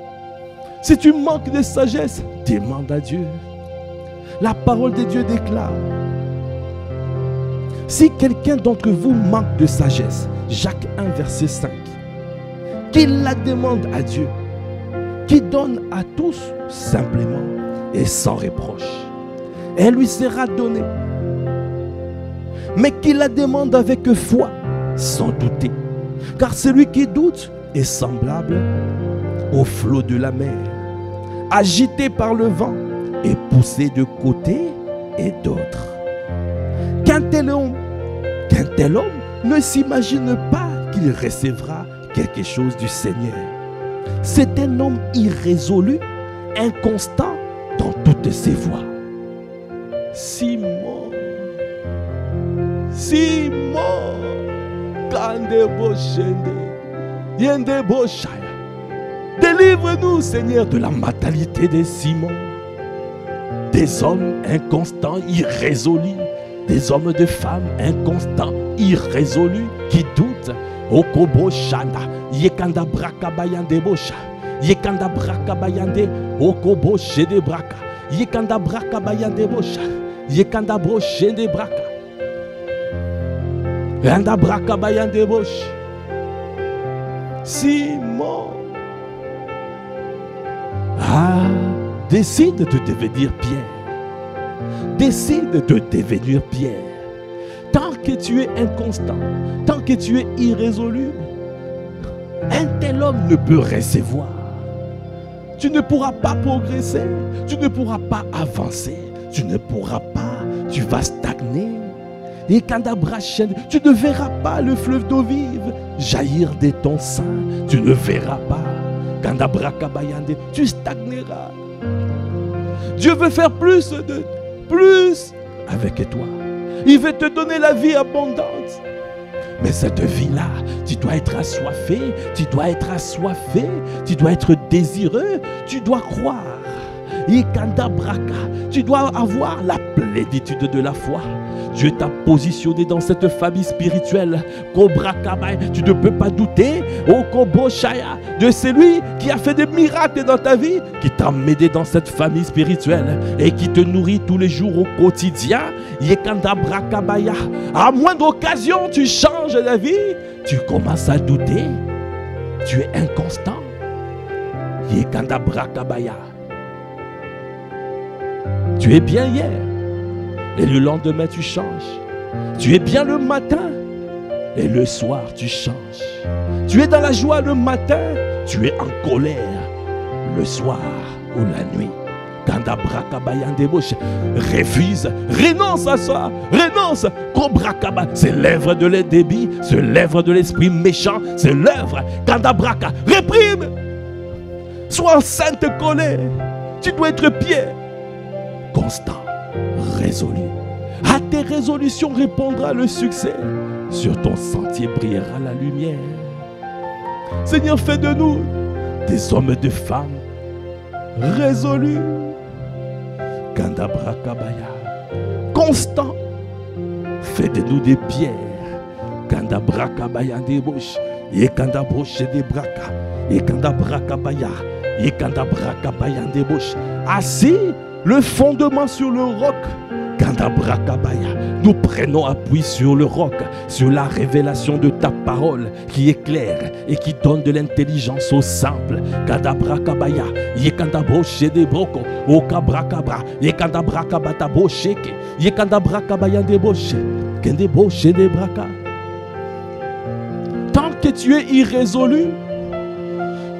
Si tu manques de sagesse, demande à Dieu. La parole de Dieu déclare: si quelqu'un d'entre vous manque de sagesse, Jacques 1, verset 5, qu'il la demande à Dieu, qui donne à tous simplement et sans reproche. Elle lui sera donnée. Mais qu'il la demande avec foi, sans douter. Car celui qui doute est semblable au flot de la mer, agité par le vent et poussé de côté et d'autre. Qu'un tel homme ne s'imagine pas qu'il recevra quelque chose du Seigneur. C'est un homme irrésolu, inconstant dans toutes ses voies. Simon, délivre-nous, Seigneur, de la mentalité des Simon, des hommes inconstants, irrésolus. Des hommes et des femmes inconstants, irrésolus, qui doutent. Okobo Shanda, Yekanda Brakabayande Bosha, Yekanda Brakabayande, Okobo shede braka. Yekanda braka bayande bosha. Yekanda bro shede braka. Yanda braka bayande bosh. Simon. Décide de devenir Pierre. Décide de devenir Pierre. Tant que tu es inconstant, tant que tu es irrésolu, un tel homme ne peut recevoir. Tu ne pourras pas progresser, tu ne pourras pas avancer, tu ne pourras pas, tu vas stagner. Et tu ne verras pas le fleuve d'eau vive jaillir de ton sein, tu ne verras pas. Tu stagneras. Dieu veut faire plus avec toi. Il veut te donner la vie abondante. Mais cette vie-là, tu dois être assoiffé, tu dois être assoiffé, tu dois être désireux, tu dois croire. Tu dois avoir la plénitude de la foi. Dieu t'a positionné dans cette famille spirituelle. Tu ne peux pas douter de celui qui a fait des miracles dans ta vie, qui t'a aidé dans cette famille spirituelle et qui te nourrit tous les jours au quotidien. À moindre occasion, tu changes la vie, tu commences à douter, tu es inconstant. Tu es bien hier et le lendemain tu changes. Tu es bien le matin et le soir tu changes. Tu es dans la joie le matin, tu es en colère le soir ou la nuit. Refuse, renonce à ça, renonce. C'est l'œuvre de l'endébit, c'est l'œuvre de l'esprit méchant, c'est l'œuvre. Kandabraka, réprime. Sois en sainte colère. Tu dois être Pierre, constant, résolu. À tes résolutions répondra le succès. Sur ton sentier brillera la lumière. Seigneur, fais de nous des hommes et des femmes résolus. Kandabrakabaya, constant. Fais de nous des pierres. Kandabrakabaya des bouches. Et kandabroche des braka. Et kandabrakabaya. Et kandabrakabaya des bouches. Assis le fondement sur le roc. Kandabrakabaya. Nous prenons appui sur le roc, sur la révélation de ta parole qui est claire et qui donne de l'intelligence aux simples. Kandabrakabaya. Yekandabroche des broko. Okabrakabra. Yekandabrakabata bosheke. Yekandabrakabaya des boche. Kendebroche des braka. Tant que tu es irrésolu,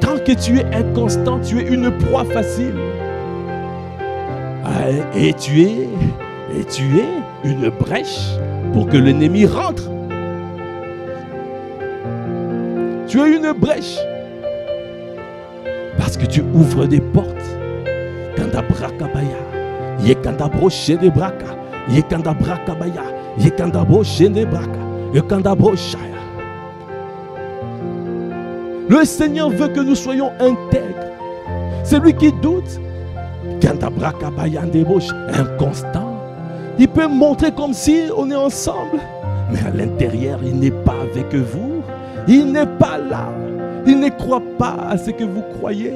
tant que tu es inconstant, tu es une proie facile. Et tu es une brèche pour que l'ennemi rentre. Tu es une brèche parce que tu ouvres des portes. Kandabrakabaya, yekandabroche de braka, yekandabrakabaya, yekandabroche de braka, yekandabrochaya. Le Seigneur veut que nous soyons intègres. Celui qui doute, inconstant, il peut montrer comme si on est ensemble, mais à l'intérieur, il n'est pas avec vous. Il n'est pas là. Il ne croit pas à ce que vous croyez.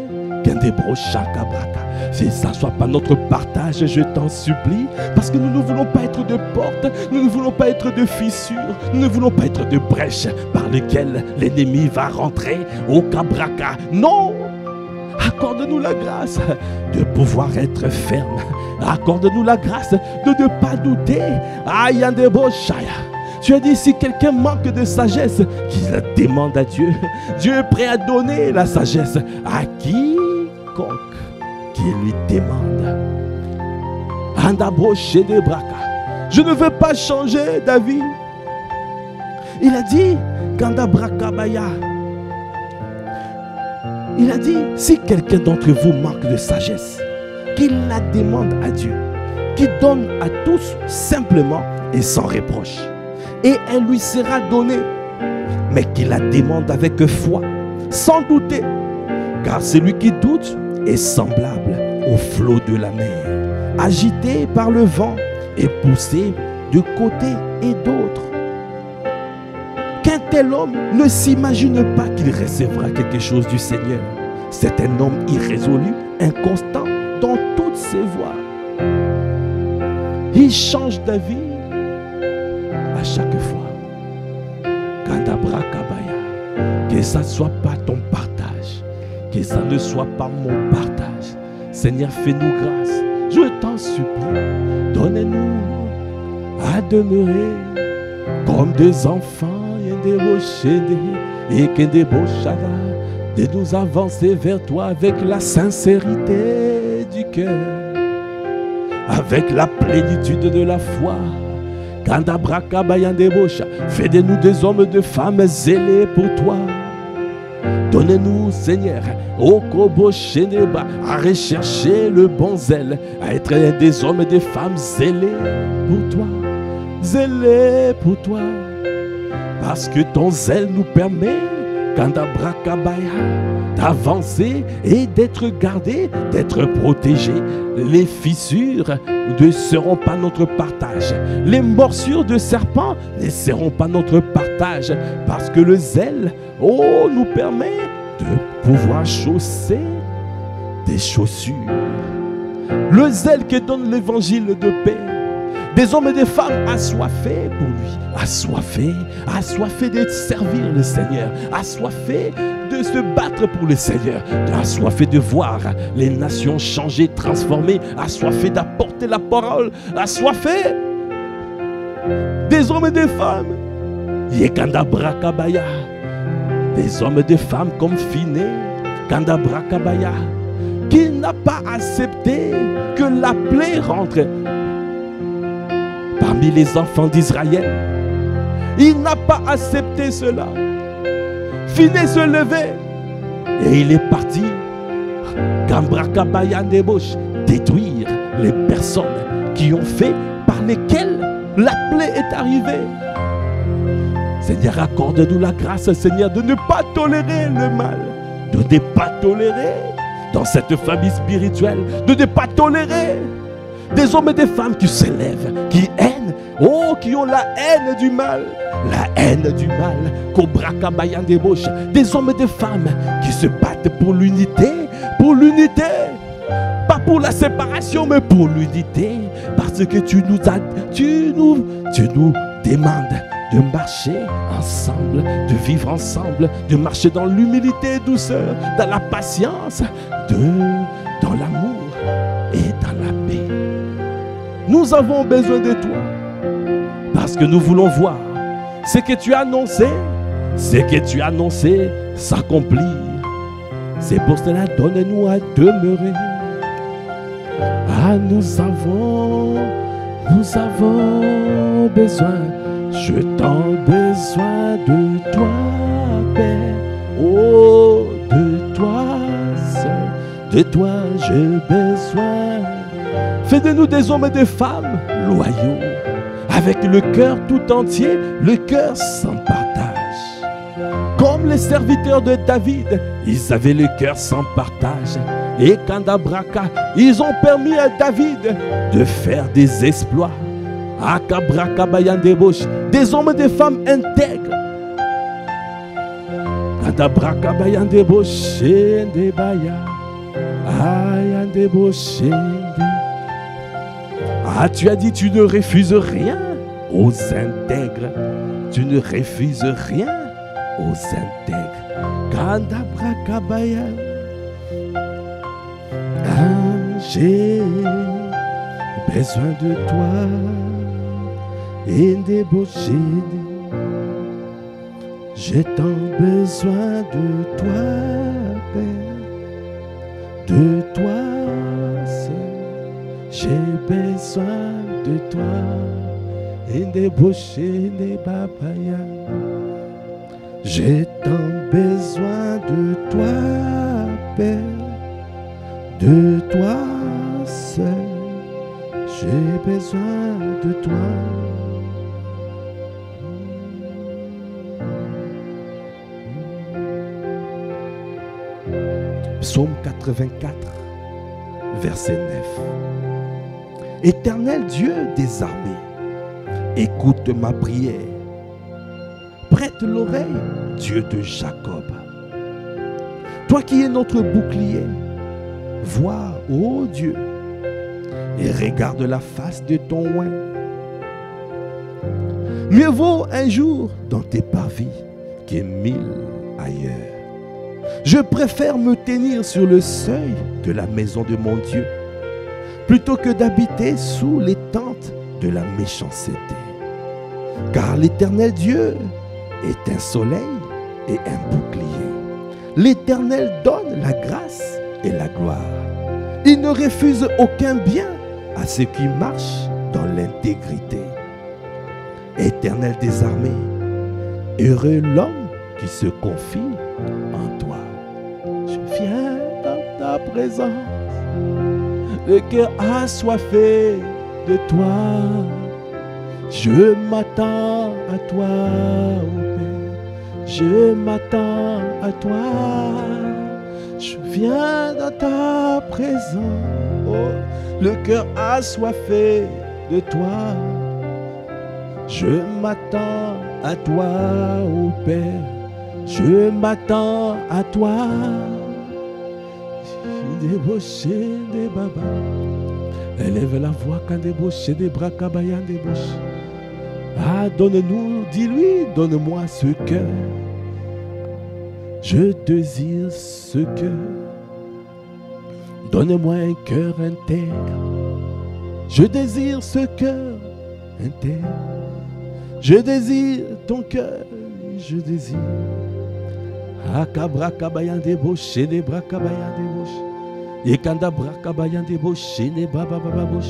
Si ça ne soit pas notre partage, je t'en supplie, parce que nous ne voulons pas être de portes, nous ne voulons pas être de fissures, nous ne voulons pas être de brèches par lesquelles l'ennemi va rentrer au cabraca. Non! Accorde-nous la grâce de pouvoir être ferme. Accorde-nous la grâce de ne pas douter. Tu as dit, si quelqu'un manque de sagesse, qu'il la demande à Dieu. Dieu est prêt à donner la sagesse à quiconque qui lui demande. Je ne veux pas changer d'avis. Il a dit, il a dit, si quelqu'un d'entre vous manque de sagesse, qu'il la demande à Dieu, qui donne à tous simplement et sans reproche. Et elle lui sera donnée, mais qu'il la demande avec foi, sans douter. Car celui qui doute est semblable au flot de la mer, agité par le vent et poussé de côté et d'autre. Qu'un tel homme ne s'imagine pas qu'il recevra quelque chose du Seigneur. C'est un homme irrésolu, inconstant dans toutes ses voies. Il change d'avis à chaque fois. Kandabra Kabaya, que ça ne soit pas ton partage, que ça ne soit pas mon partage. Seigneur, fais-nous grâce, je t'en supplie. Donne-nous à demeurer comme des enfants, et des de nous avancer vers toi avec la sincérité du cœur, avec la plénitude de la foi. Fais de nous des hommes et des femmes zélés pour toi. Donne-nous, Seigneur, à rechercher le bon zèle, à être des hommes et des femmes zélés pour toi. Zélés pour toi. Parce que ton zèle nous permet, d'avancer et d'être gardés, d'être protégés. Les fissures ne seront pas notre partage. Les morsures de serpents ne seront pas notre partage. Parce que le zèle, nous permet de pouvoir chausser des chaussures. Le zèle qui donne l'évangile de paix. Des hommes et des femmes assoiffés pour lui, assoiffés de servir le Seigneur, assoiffés de se battre pour le Seigneur, assoiffés de voir les nations changer, transformer, assoiffés d'apporter la parole, assoiffés des hommes et des femmes. Yekandabra Kabaya, des hommes et des femmes comme Finé, Kandabra Kabaya, qui n'a pas accepté que la plaie rentre parmi les enfants d'Israël. Il n'a pas accepté cela. Finé se levait et il est parti détruire les personnes qui ont fait par lesquelles la plaie est arrivée. Seigneur, accorde-nous la grâce, Seigneur, de ne pas tolérer le mal, de ne pas tolérer dans cette famille spirituelle, de ne pas tolérer des hommes et des femmes qui s'élèvent, qui hainent, qui ont la haine du mal. La haine du mal. Des hommes et des femmes qui se battent pour l'unité. Pour l'unité. Pas pour la séparation, mais pour l'unité. Parce que tu nous demandes de marcher ensemble, de vivre ensemble, de marcher dans l'humilité et douceur, dans la patience, dans l'amour et dans la paix. Nous avons besoin de toi parce que nous voulons voir ce que tu as annoncé s'accomplir. C'est pour cela, donne-nous à demeurer. Nous avons besoin, je t'en besoin de toi, Père. De toi seul, de toi j'ai besoin. Fais de nous des hommes et des femmes loyaux, avec le cœur tout entier, le cœur sans partage. Comme les serviteurs de David, ils avaient le cœur sans partage. Et Kandabraka, ils ont permis à David de faire des exploits. Akabraka Bayandebosh, des hommes et des femmes intègres. Kandabraka Bayandebosh, Ndebaya, Ayandebosh. Tu as dit, tu ne refuses rien aux intègres. Tu ne refuses rien aux intègres. Kandabrakabaya. J'ai besoin de toi. J'ai tant besoin de toi, Père. De toi seul. J'ai besoin de toi. J'ai tant besoin de toi, Père. De toi seul. J'ai besoin de toi. Psaume 84, verset 9. Éternel Dieu des armées, écoute ma prière. Prête l'oreille, Dieu de Jacob. Toi qui es notre bouclier, vois, ô Dieu, et regarde la face de ton oint. Mieux vaut un jour dans tes parvis que 1000 ailleurs. Je préfère me tenir sur le seuil de la maison de mon Dieu, plutôt que d'habiter sous les tentes de la méchanceté. Car l'Éternel Dieu est un soleil et un bouclier. L'Éternel donne la grâce et la gloire. Il ne refuse aucun bien à ceux qui marchent dans l'intégrité. Éternel des armées, heureux l'homme qui se confie en toi. Je viens dans ta présence, le cœur assoiffé de toi. Je m'attends à toi, ô Père. Je m'attends à toi. Je viens dans ta présence, oh, le cœur assoiffé de toi. Je m'attends à toi, ô Père. Je m'attends à toi. Débauché des babas. Élève la voix quand débauché des bras kabayan débauché. Ah, donne-nous, dis-lui, donne-moi ce cœur. Je désire ce cœur. Donne-moi un cœur intègre. Je désire ce cœur intègre. Je désire ton cœur. Je désire. Ah, kabra kabayan débauché des bras kabayan débauché. Yekanda bra kabayan débauché des baba baba bouche.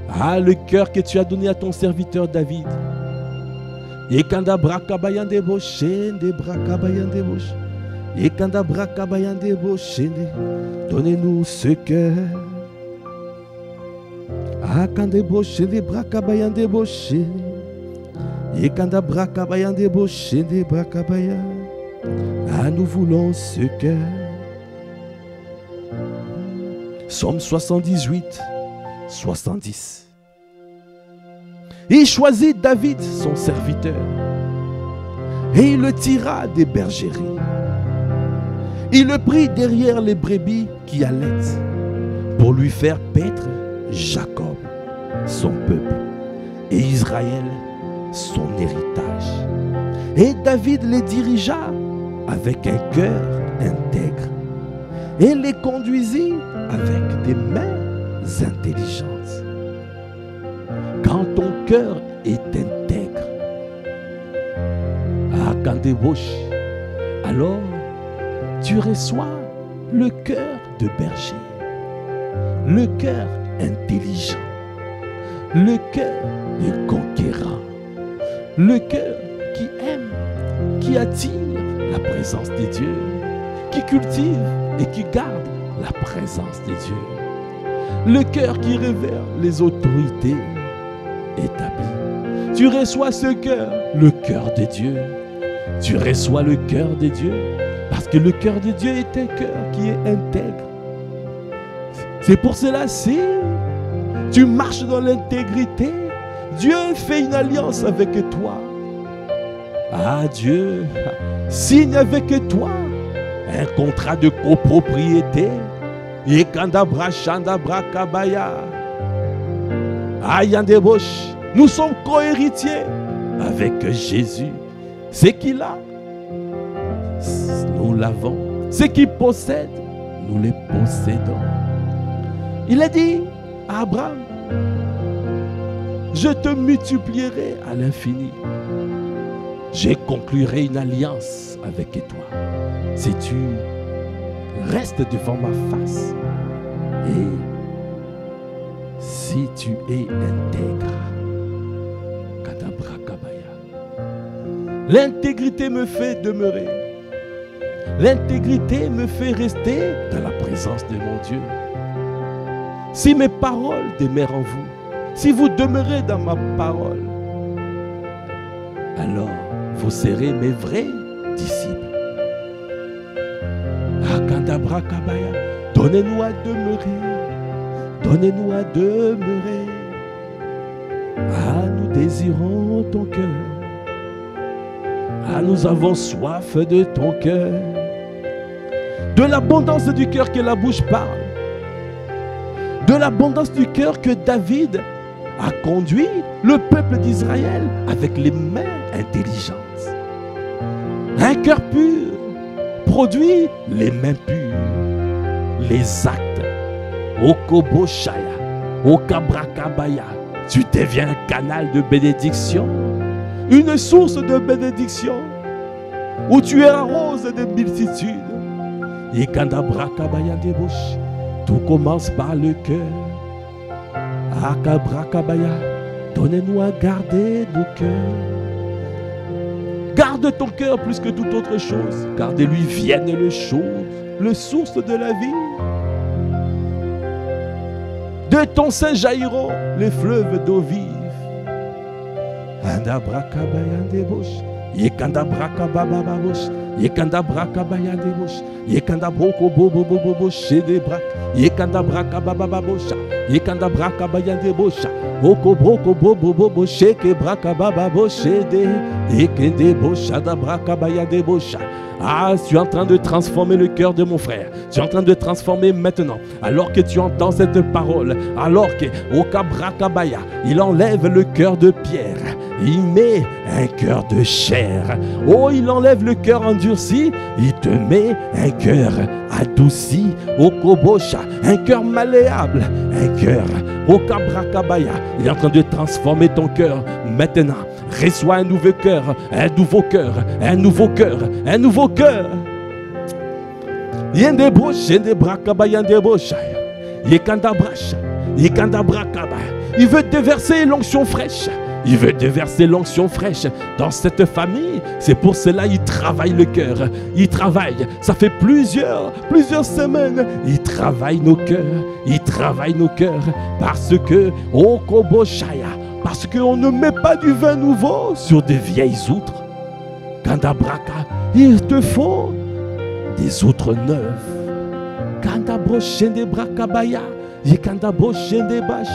Ah, le cœur que tu as donné à ton serviteur David. Yekanda brakabayan débauché, des brakabayan débauché. Yekanda brakabayan débauché. Donnez-nous ce cœur. Ah, quand débauché, des brakabayan débauché. Yekanda brakabayan débauché, des brakabayan. Ah, nous voulons ce cœur. Psaume 78, 70. Il choisit David, son serviteur, et il le tira des bergeries. Il le prit derrière les brebis qui allaitent pour lui faire paître Jacob, son peuple, et Israël, son héritage. Et David les dirigea avec un cœur intègre et les conduisit avec des mains intelligentes. Quand ton cœur est intègre, quand débauche, alors tu reçois le cœur de berger, le cœur intelligent, le cœur de conquérant, le cœur qui aime, qui attire la présence de Dieu, qui cultive et qui garde la présence de Dieu. Le cœur qui révère les autorités établies. Tu reçois ce cœur, le cœur de Dieu. Tu reçois le cœur de Dieu parce que le cœur de Dieu est un cœur qui est intègre. C'est pour cela, si tu marches dans l'intégrité, Dieu fait une alliance avec toi. Ah, Dieu signe avec toi un contrat de copropriété. Nous sommes co-héritiers avec Jésus. Ce qu'il a, nous l'avons. Ce qu'il possède, nous les possédons. Il a dit à Abraham, je te multiplierai à l'infini. Je conclurai une alliance avec toi. Si tu restes devant ma face et si tu es intègre. L'intégrité me fait demeurer. L'intégrité me fait rester dans la présence de mon Dieu. Si mes paroles demeurent en vous, si vous demeurez dans ma parole, alors vous serez mes vrais disciples. Donnez-nous à demeurer. Donnez-nous à demeurer. Ah, nous désirons ton cœur. Ah, nous avons soif de ton cœur. De l'abondance du cœur que la bouche parle. De l'abondance du cœur que David a conduit le peuple d'Israël avec les mains intelligentes. Un cœur pur produit les mains pures, les actes. Okoboshaya, Okabrakabaya, tu deviens un canal de bénédiction, une source de bénédiction, où tu arroses des multitudes. Ekandabrakabaya debosh, tout commence par le cœur. Akabrakabaya, donnez-nous à garder nos cœurs. Garde ton cœur plus que toute autre chose, car de lui viennent les choses, le source de la vie. De ton sein jailliront les fleuves d'eau vive. Andabrakabaya debosh, Yekandabrakababababos, Yekandabrakabaya debosh, Yekandabroko bobo bobo shedebrak, Yekandabrakababababosha, Yekandabrakabaya debosha, Okobroko bobo bobo shekebrakabababo shede, Yekendebosha dabrakabaya debosha. Ah, tu es en train de transformer le cœur de mon frère. Tu es en train de transformer maintenant. Alors que tu entends cette parole, alors que Okabrakabaya, il enlève le cœur de pierre. Il met un cœur de chair. Oh, il enlève le cœur endurci. Il te met un cœur adouci. Okobosha, un cœur malléable. Un cœur. Okabrakabaya, il est en train de transformer ton cœur maintenant. Reçois un nouveau cœur, un nouveau cœur, un nouveau cœur, un nouveau cœur. Yendebrosh, yendebrakaba, yendebrosh. Yekandabrash, yekandabrakaba. Il veut déverser l'onction fraîche. Il veut déverser l'onction fraîche dans cette famille. C'est pour cela qu'il travaille le cœur. Il travaille. Ça fait plusieurs semaines. Il travaille nos cœurs. Il travaille nos cœurs. Parce que, Okoboshaya, parce qu'on ne met pas du vin nouveau sur des vieilles outres. Kandabraka, il te faut des outres neuves. Kandabroshende brakabaya, yekandabroshende bash,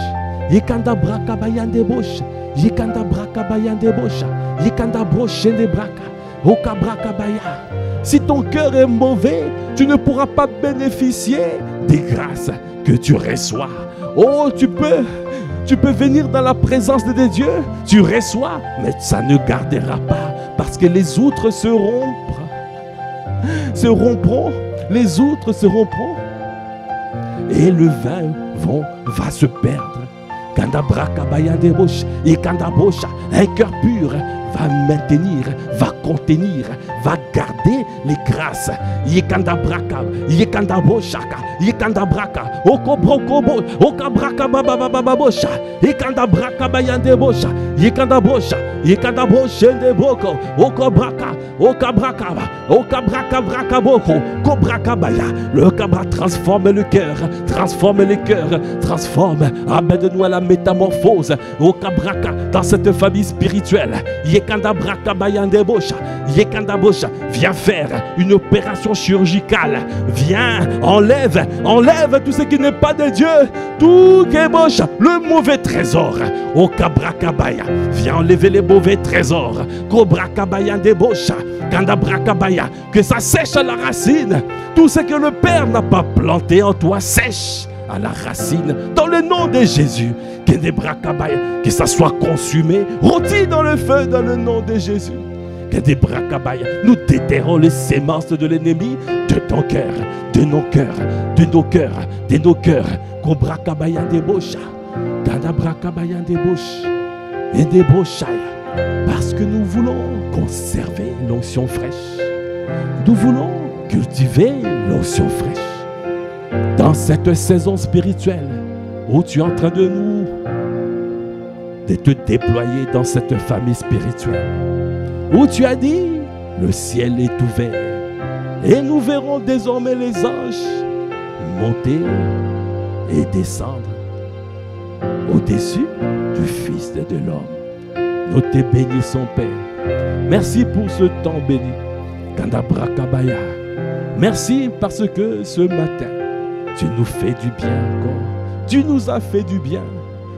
yekandabrakabaya bosh, yekandabrakabaya bosh, yekandabroshende braka, okabrakabaya. Si ton cœur est mauvais, tu ne pourras pas bénéficier des grâces que tu reçois. Oh, tu peux venir dans la présence de Dieu, tu reçois, mais ça ne gardera pas, parce que les outres se rompront, les outres se rompront, et le vin va se perdre. Kandabrakabayan debosh, et kandabosha, un cœur pur va maintenir, va contenir, va garder les grâces. Yekandabraka, yekandaboshaka, yekandabraka, okobrokobo, okabraka bababababosha, yekandabraka bayandebosha, yekandabosha, yekandaboshendeboko, okobraka, okabrakaba, okabrakabraka-boko, kobrakabaya. Le cabra transforme le cœur, transforme les cœurs, transforme, amène-nous à la métamorphose, okabraka, dans cette famille spirituelle. Yekandabraka bayandebosha, yekandabosha, viens faire une opération chirurgicale, viens, enlève tout ce qui n'est pas de Dieu, tout kebosha, le mauvais trésor, okabrakabaya, viens enlever les mauvais trésors, kobrakabaya debosha, kandabrakabaya, que ça sèche à la racine, tout ce que le Père n'a pas planté en toi sèche à la racine, dans le nom de Jésus, que ça soit consumé, rôti dans le feu, dans le nom de Jésus. Nous déterrons les sémences de l'ennemi de ton cœur, de nos cœurs, de nos cœurs, de nos cœurs. Kobrakabaya debosha, kandabrakabaya debosh, et deboshaya. Parce que nous voulons conserver l'onction fraîche. Nous voulons cultiver l'onction fraîche. Dans cette saison spirituelle où tu es en train de te déployer dans cette famille spirituelle, où tu as dit, le ciel est ouvert et nous verrons désormais les anges monter et descendre au-dessus du Fils de l'homme. Nous te bénissons, Père. Merci pour ce temps béni. Kandabrakabaya. Merci parce que ce matin, tu nous fais du bien encore. Tu nous as fait du bien.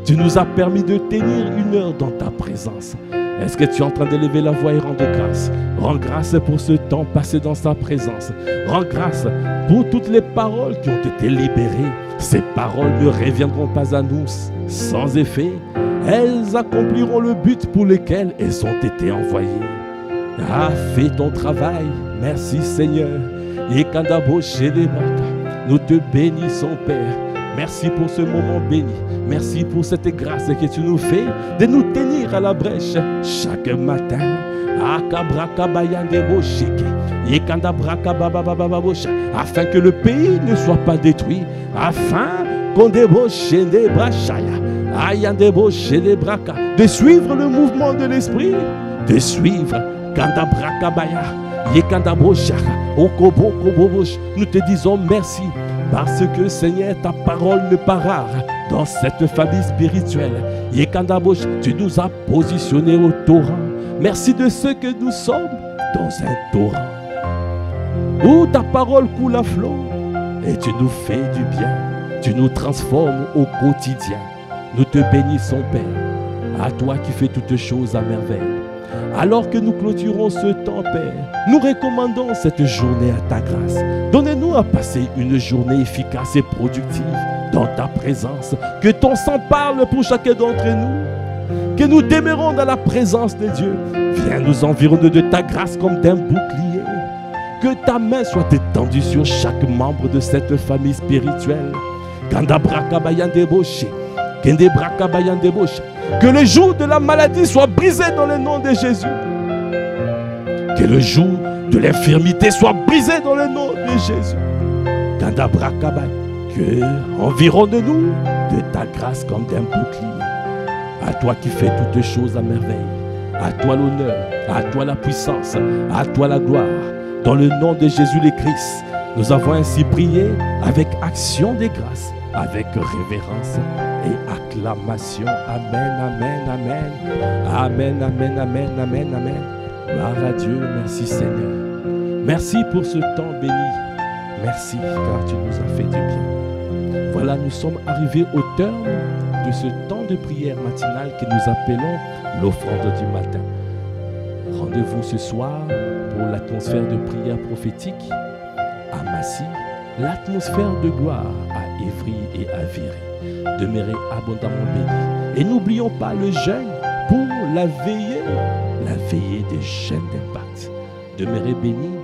Tu nous as permis de tenir une heure dans ta présence. Est-ce que tu es en train d'élever la voix et rendre grâce? Rends grâce pour ce temps passé dans sa présence. Rends grâce pour toutes les paroles qui ont été libérées. Ces paroles ne reviendront pas à nous sans effet. Elles accompliront le but pour lequel elles ont été envoyées. Ah, fais ton travail. Merci Seigneur. Nous te bénissons Père. Merci pour ce moment béni. Merci pour cette grâce que tu nous fais de nous tenir à la brèche chaque matin. Afin que le pays ne soit pas détruit. Afin qu'on débauche des brachaya. De suivre le mouvement de l'esprit. De suivre nous te disons merci. Parce que Seigneur, ta parole ne part rare dans cette famille spirituelle. Tu nous as positionnés au torrent. Merci de ce que nous sommes dans un torrent où ta parole coule à flot et tu nous fais du bien. Tu nous transformes au quotidien. Nous te bénissons, Père. À toi qui fais toutes choses à merveille. Alors que nous clôturons ce temps, Père, nous recommandons cette journée à ta grâce. Donnez-nous à passer une journée efficace et productive dans ta présence. Que ton sang parle pour chacun d'entre nous. Que nous demeurons dans la présence de Dieu. Viens nous environner de ta grâce comme d'un bouclier. Que ta main soit étendue sur chaque membre de cette famille spirituelle. Que le joug de la maladie soit brisé dans le nom de Jésus. Que le joug de l'infirmité soit brisé dans le nom de Jésus. Que environne-nous de ta grâce comme d'un bouclier. À toi qui fais toutes choses à merveille. À toi l'honneur, à toi la puissance, à toi la gloire. Dans le nom de Jésus le Christ, nous avons ainsi prié avec action de grâce, avec révérence et acclamation. Amen, amen, amen. Amen, amen, amen, amen, amen. Gloire à Dieu, merci Seigneur. Merci pour ce temps béni. Merci car tu nous as fait du bien. Voilà, nous sommes arrivés au terme de ce temps de prière matinale que nous appelons l'offrande du matin. Rendez-vous ce soir pour l'atmosphère de prière prophétique à Massy, l'atmosphère de gloire à Évry et à Viry. Demeurez abondamment bénis. Et n'oublions pas le jeûne pour la veillée des chaînes d'impact. Demeurez bénis.